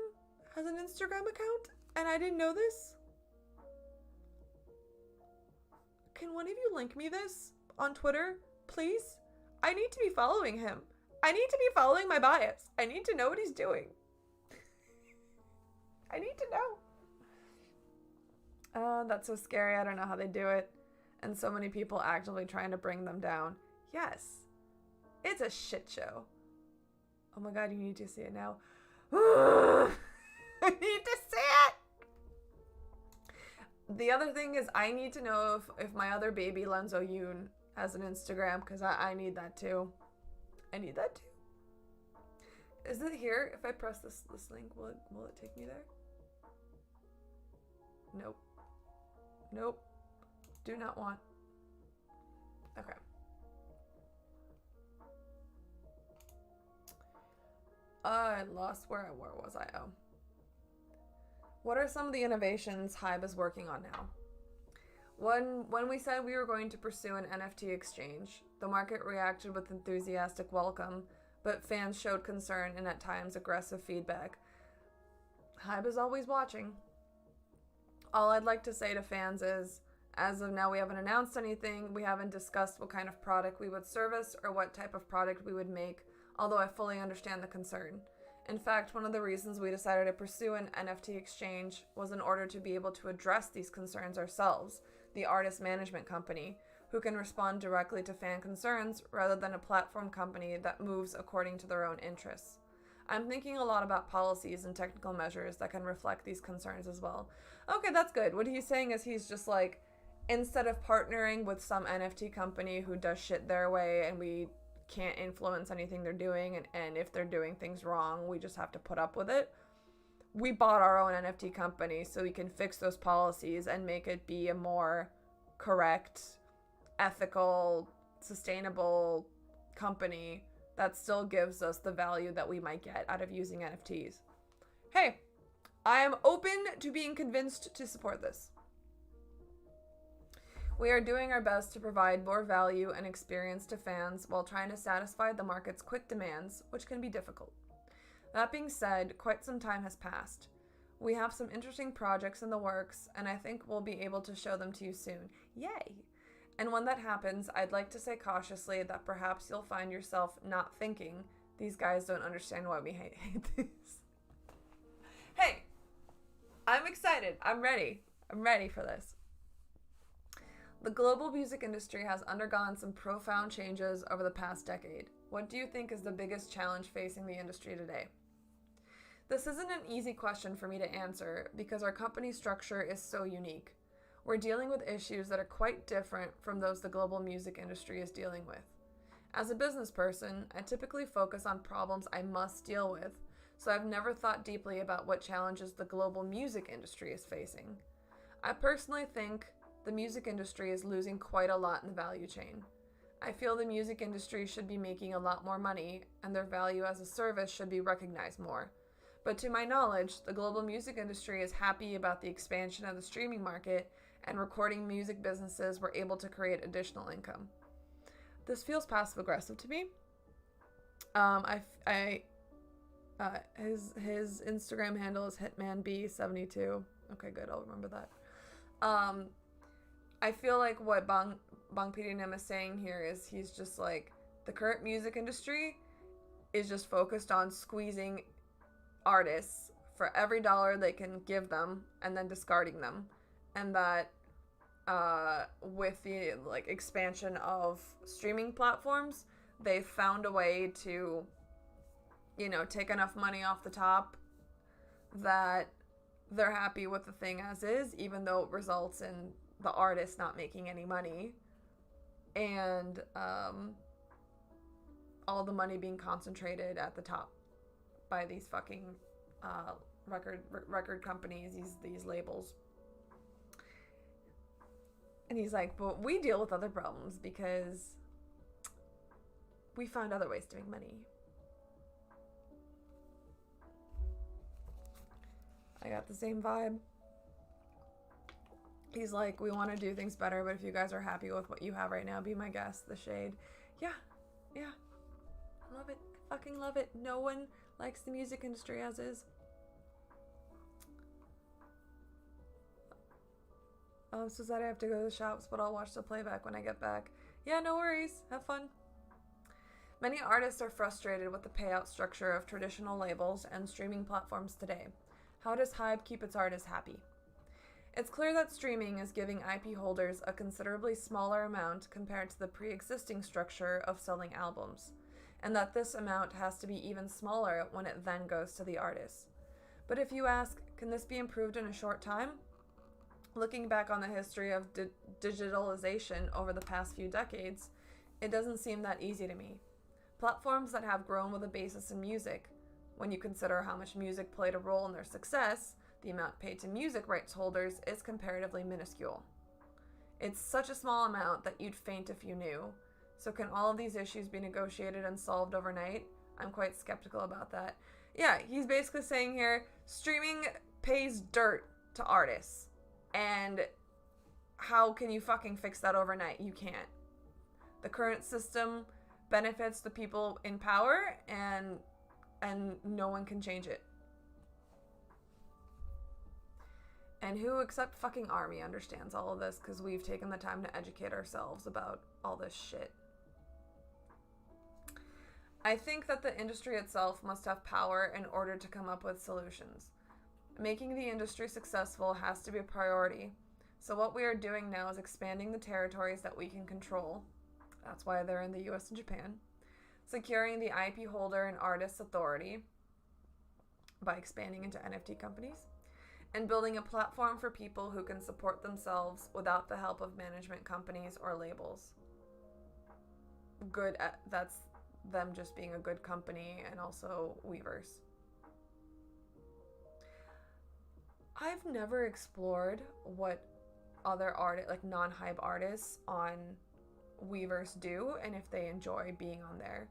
has an Instagram account, and I didn't know this? Can one of you link me this on Twitter, please? I need to be following him. I need to be following my bias. I need to know what he's doing. I need to know. That's so scary. I don't know how they do it. And so many people actively trying to bring them down. Yes. It's a shit show. Oh my god, you need to see it now. I need to see it! The other thing is I need to know if my other baby, Lenzo Yoon, has an Instagram, because I need that too. I need that too. Is it here? If I press this link, will it take me there? Nope. Nope. Do not want. Okay. I lost where was I? Oh. What are some of the innovations HYBE is working on now? When we said we were going to pursue an NFT exchange, the market reacted with enthusiastic welcome, but fans showed concern and at times aggressive feedback. HYBE is always watching. All I'd like to say to fans is, as of now, we haven't announced anything, we haven't discussed what kind of product we would service or what type of product we would make, although I fully understand the concern. In fact, one of the reasons we decided to pursue an NFT exchange was in order to be able to address these concerns ourselves, the artist management company, who can respond directly to fan concerns rather than a platform company that moves according to their own interests. I'm thinking a lot about policies and technical measures that can reflect these concerns as well. Okay, that's good. What he's saying is he's just like, instead of partnering with some NFT company who does shit their way and we can't influence anything they're doing, and if they're doing things wrong, we just have to put up with it. We bought our own NFT company so we can fix those policies and make it be a more correct, ethical, sustainable company that still gives us the value that we might get out of using NFTs. Hey, I am open to being convinced to support this. We are doing our best to provide more value and experience to fans while trying to satisfy the market's quick demands, which can be difficult. That being said, quite some time has passed. We have some interesting projects in the works, and I think we'll be able to show them to you soon. Yay! And when that happens, I'd like to say cautiously that perhaps you'll find yourself not thinking, these guys don't understand why we hate this. Hey! I'm excited. I'm ready. I'm ready for this. The global music industry has undergone some profound changes over the past decade. What do you think is the biggest challenge facing the industry today? This isn't an easy question for me to answer because our company structure is so unique. We're dealing with issues that are quite different from those the global music industry is dealing with. As a business person, I typically focus on problems I must deal with, so I've never thought deeply about what challenges the global music industry is facing. I personally think the music industry is losing quite a lot in the value chain. I feel the music industry should be making a lot more money, and their value as a service should be recognized more. But to my knowledge, the global music industry is happy about the expansion of the streaming market, and recording music businesses were able to create additional income. This feels passive-aggressive to me. His Instagram handle is hitmanb72. Okay, good, I'll remember that. I feel like what Bang PDNM is saying here is he's just like, the current music industry is just focused on squeezing artists for every dollar they can give them and then discarding them. And that with the like expansion of streaming platforms, they've found a way to, you know, take enough money off the top that they're happy with the thing as is, even though it results in the artist not making any money, and all the money being concentrated at the top by these fucking record companies, these labels. And he's like, but we deal with other problems because we found other ways to make money. I got the same vibe. He's like, we want to do things better, but if you guys are happy with what you have right now, be my guest. The shade. Yeah. I love it. I fucking love it. No one likes the music industry as is. Oh, so sad I have to go to the shops, but I'll watch the playback when I get back. Yeah, no worries. Have fun. Many artists are frustrated with the payout structure of traditional labels and streaming platforms today. How does HYBE keep its artists happy? It's clear that streaming is giving IP holders a considerably smaller amount compared to the pre-existing structure of selling albums, and that this amount has to be even smaller when it then goes to the artists. But if you ask, can this be improved in a short time? Looking back on the history of digitalization over the past few decades, it doesn't seem that easy to me. Platforms that have grown with a basis in music, when you consider how much music played a role in their success, the amount paid to music rights holders is comparatively minuscule. It's such a small amount that you'd faint if you knew. So can all of these issues be negotiated and solved overnight? I'm quite skeptical about that. Yeah, he's basically saying here, streaming pays dirt to artists. And how can you fucking fix that overnight? You can't. The current system benefits the people in power, and no one can change it. And who except fucking Army understands all of this, because we've taken the time to educate ourselves about all this shit. I think that the industry itself must have power in order to come up with solutions. Making the industry successful has to be a priority. So what we are doing now is expanding the territories that we can control. That's why they're in the US and Japan. Securing the IP holder and artist's authority by expanding into NFT companies. And building a platform for people who can support themselves without the help of management companies or labels. Good, that's them just being a good company, and also Weverse. I've never explored what other artists, like non-hype artists on Weverse do, and if they enjoy being on there.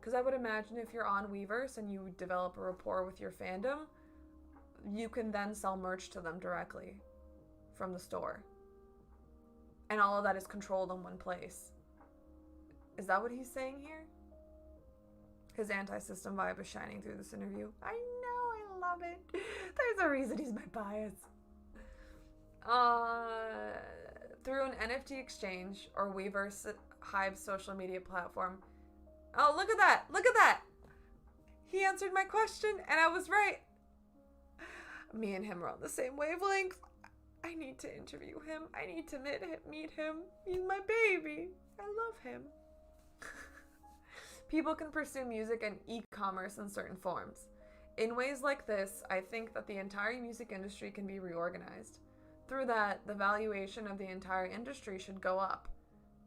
Because I would imagine if you're on Weverse and you develop a rapport with your fandom, you can then sell merch to them directly from the store. And all of that is controlled in one place. Is that what he's saying here? His anti-system vibe is shining through this interview. I know, I love it. There's a reason he's my bias. Through an NFT exchange or Weverse Hive's social media platform. Oh, look at that. Look at that. He answered my question and I was right. Me and him are on the same wavelength. I need to interview him. I need to meet him. He's my baby. I love him. People can pursue music and e-commerce in certain forms. In ways like this, I think that the entire music industry can be reorganized. Through that, the valuation of the entire industry should go up.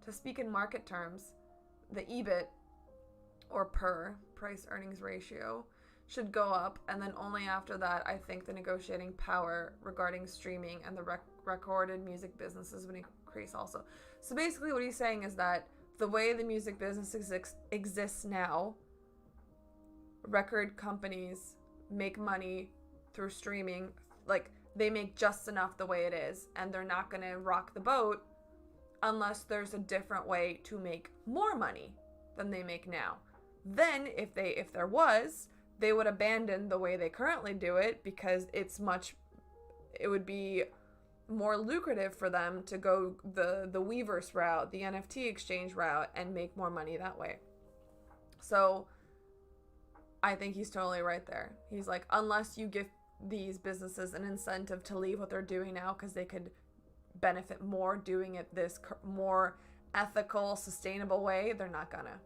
To speak in market terms, the EBIT, or per, price earnings ratio, should go up, and then only after that, I think the negotiating power regarding streaming and the recorded music businesses would increase also. So basically what he's saying is that the way the music business exists now, record companies make money through streaming, like they make just enough the way it is, and they're not going to rock the boat unless there's a different way to make more money than they make now. Then if there was, they would abandon the way they currently do it, because it would be more lucrative for them to go the Weverse route, the NFT exchange route, and make more money that way. So I think he's totally right there. He's like, unless you give these businesses an incentive to leave what they're doing now because they could benefit more doing it this more ethical, sustainable way, they're not gonna.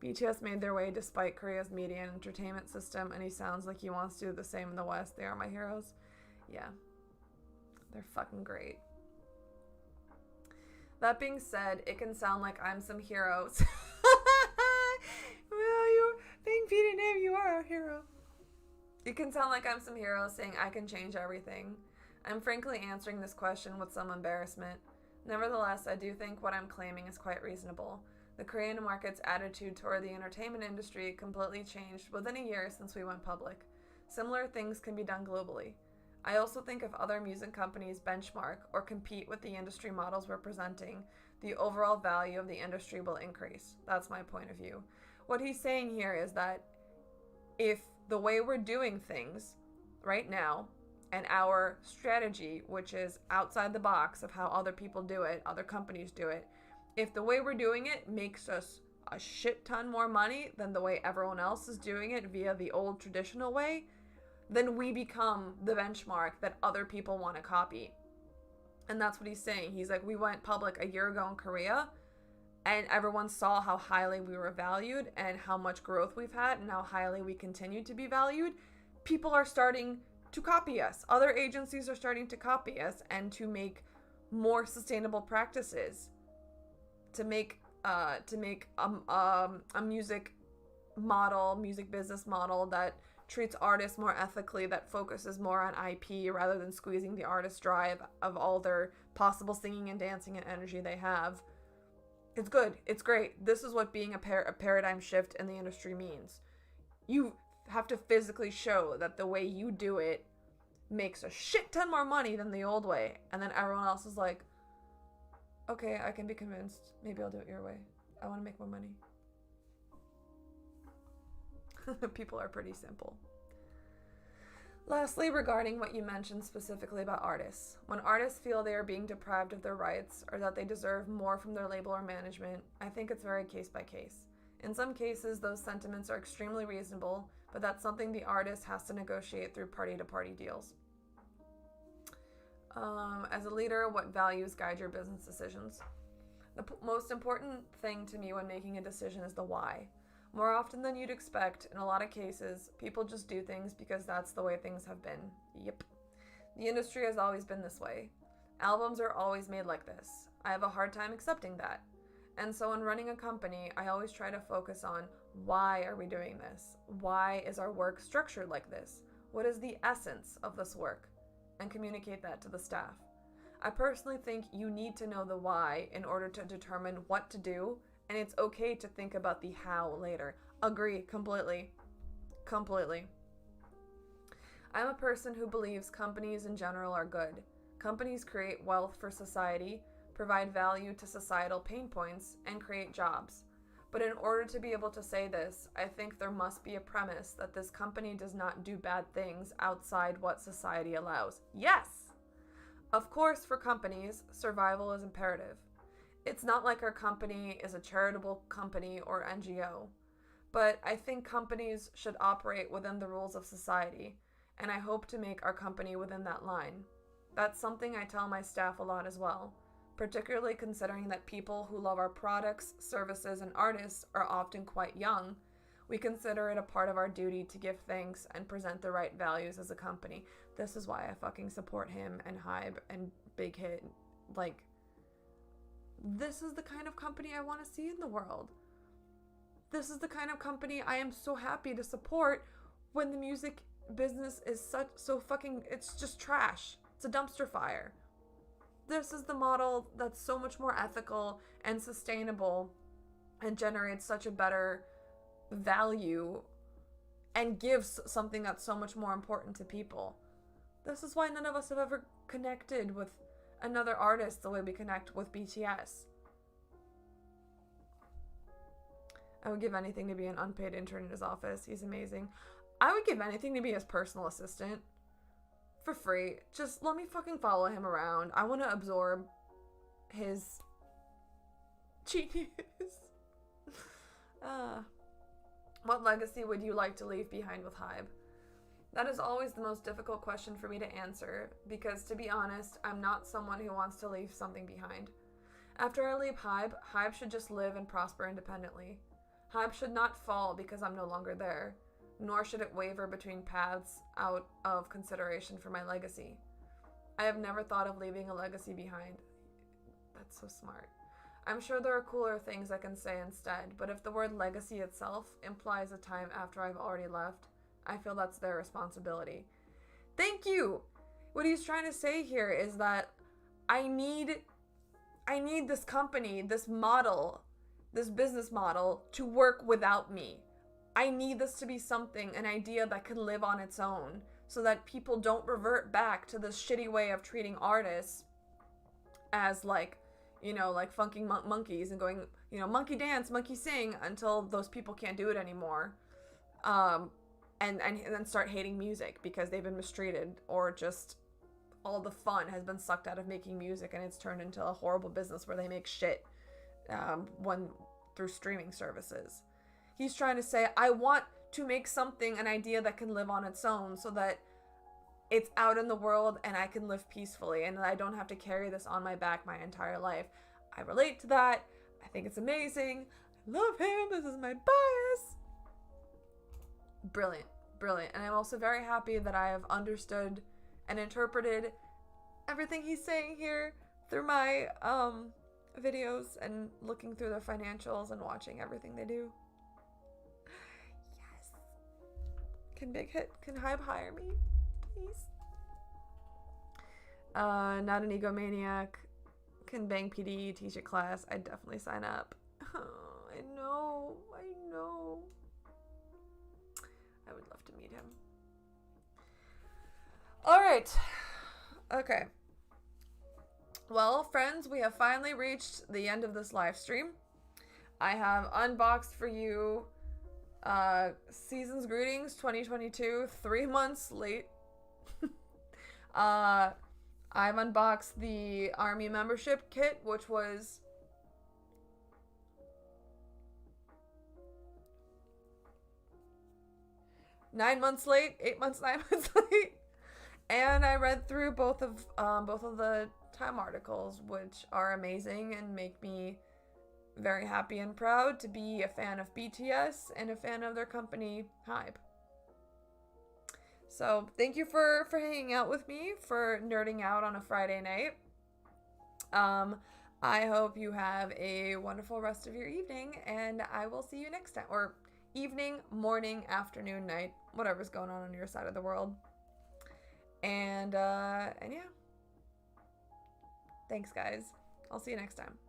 BTS made their way despite Korea's media and entertainment system, and he sounds like he wants to do the same in the West. They are my heroes. Yeah. They're fucking great. That being said, it can sound like I'm some hero. Well, you being Peter Name, you are a hero. It can sound like I'm some hero saying I can change everything. I'm frankly answering this question with some embarrassment. Nevertheless, I do think what I'm claiming is quite reasonable. The Korean market's attitude toward the entertainment industry completely changed within a year since we went public. Similar things can be done globally. I also think if other music companies benchmark or compete with the industry models we're presenting, the overall value of the industry will increase. That's my point of view. What he's saying here is that if the way we're doing things right now and our strategy, which is outside the box of how other people do it, other companies do it, if the way we're doing it makes us a shit ton more money than the way everyone else is doing it via the old traditional way, then we become the benchmark that other people want to copy. And that's what he's saying. He's like, we went public a year ago in Korea, and everyone saw how highly we were valued and how much growth we've had and how highly we continue to be valued. People are starting to copy us. Other agencies are starting to copy us and to make more sustainable practices, to make a music business model that treats artists more ethically, that focuses more on IP rather than squeezing the artist dry of all their possible singing and dancing and energy they have. It's good. It's great. This is what being a paradigm shift in the industry means. You have to physically show that the way you do it makes a shit ton more money than the old way. And then everyone else is like, okay, I can be convinced. Maybe I'll do it your way. I want to make more money. People are pretty simple. Lastly, regarding what you mentioned specifically about artists. When artists feel they are being deprived of their rights or that they deserve more from their label or management, I think it's very case by case. In some cases, those sentiments are extremely reasonable, but that's something the artist has to negotiate through party-to-party deals. As a leader, what values guide your business decisions? The most important thing to me when making a decision is the why. More often than you'd expect, in a lot of cases, people just do things because that's the way things have been. Yep. The industry has always been this way. Albums are always made like this. I have a hard time accepting that. And so in running a company, I always try to focus on why are we doing this? Why is our work structured like this? What is the essence of this work? And communicate that to the staff. I personally think you need to know the why in order to determine what to do, and it's okay to think about the how later. Agree completely. Completely. I'm a person who believes companies in general are good. Companies create wealth for society, provide value to societal pain points, and create jobs. But in order to be able to say this, I think there must be a premise that this company does not do bad things outside what society allows. Yes! Of course, for companies, survival is imperative. It's not like our company is a charitable company or NGO, but I think companies should operate within the rules of society, and I hope to make our company within that line. That's something I tell my staff a lot as well, particularly considering that people who love our products, services, and artists are often quite young. We consider it a part of our duty to give thanks and present the right values as a company. This is why I fucking support him and Hybe and Big Hit. Like, this is the kind of company I want to see in the world. This is the kind of company I am so happy to support when the music business is so fucking, it's just trash. It's a dumpster fire. This is the model that's so much more ethical and sustainable and generates such a better value and gives something that's so much more important to people. This is why none of us have ever connected with another artist the way we connect with BTS. I would give anything to be an unpaid intern in his office. He's amazing. I would give anything to be his personal assistant. For free. Just let me fucking follow him around. I want to absorb his genius. What legacy would you like to leave behind with Hybe? That is always the most difficult question for me to answer, because to be honest, I'm not someone who wants to leave something behind. After I leave Hybe, Hybe should just live and prosper independently. Hybe should not fall because I'm no longer there, nor should it waver between paths out of consideration for my legacy. I have never thought of leaving a legacy behind. That's so smart. I'm sure there are cooler things I can say instead, but if the word legacy itself implies a time after I've already left, I feel that's their responsibility. Thank you! What he's trying to say here is that I need this company, this model, this business model to work without me. I need this to be something, an idea that can live on its own, so that people don't revert back to this shitty way of treating artists as like, you know, like funking monkeys and going, you know, monkey dance, monkey sing until those people can't do it anymore. And then start hating music because they've been mistreated, or just all the fun has been sucked out of making music and it's turned into a horrible business where they make shit through streaming services. He's trying to say, I want to make something, an idea that can live on its own so that it's out in the world and I can live peacefully and I don't have to carry this on my back my entire life. I relate to that. I think it's amazing. I love him. This is my bias. Brilliant. Brilliant. And I'm also very happy that I have understood and interpreted everything he's saying here through my videos and looking through their financials and watching everything they do. Can Big Hit, can Hybe hire me? Please. Not an egomaniac. Can Bang PD teach a class? I'd definitely sign up. Oh, I know. I would love to meet him. All right. Okay. Well, friends, we have finally reached the end of this live stream. I have unboxed for you Season's Greetings 2022, 3 months late. I've unboxed the Army membership kit, which was nine months late, 8 months, 9 months late. And I read through both of the Time articles, which are amazing and make me very happy and proud to be a fan of BTS and a fan of their company, Hybe. So thank you for hanging out with me, for nerding out on a Friday night. I hope you have a wonderful rest of your evening, and I will see you next time. Or evening, morning, afternoon, night, whatever's going on your side of the world. And yeah. Thanks, guys. I'll see you next time.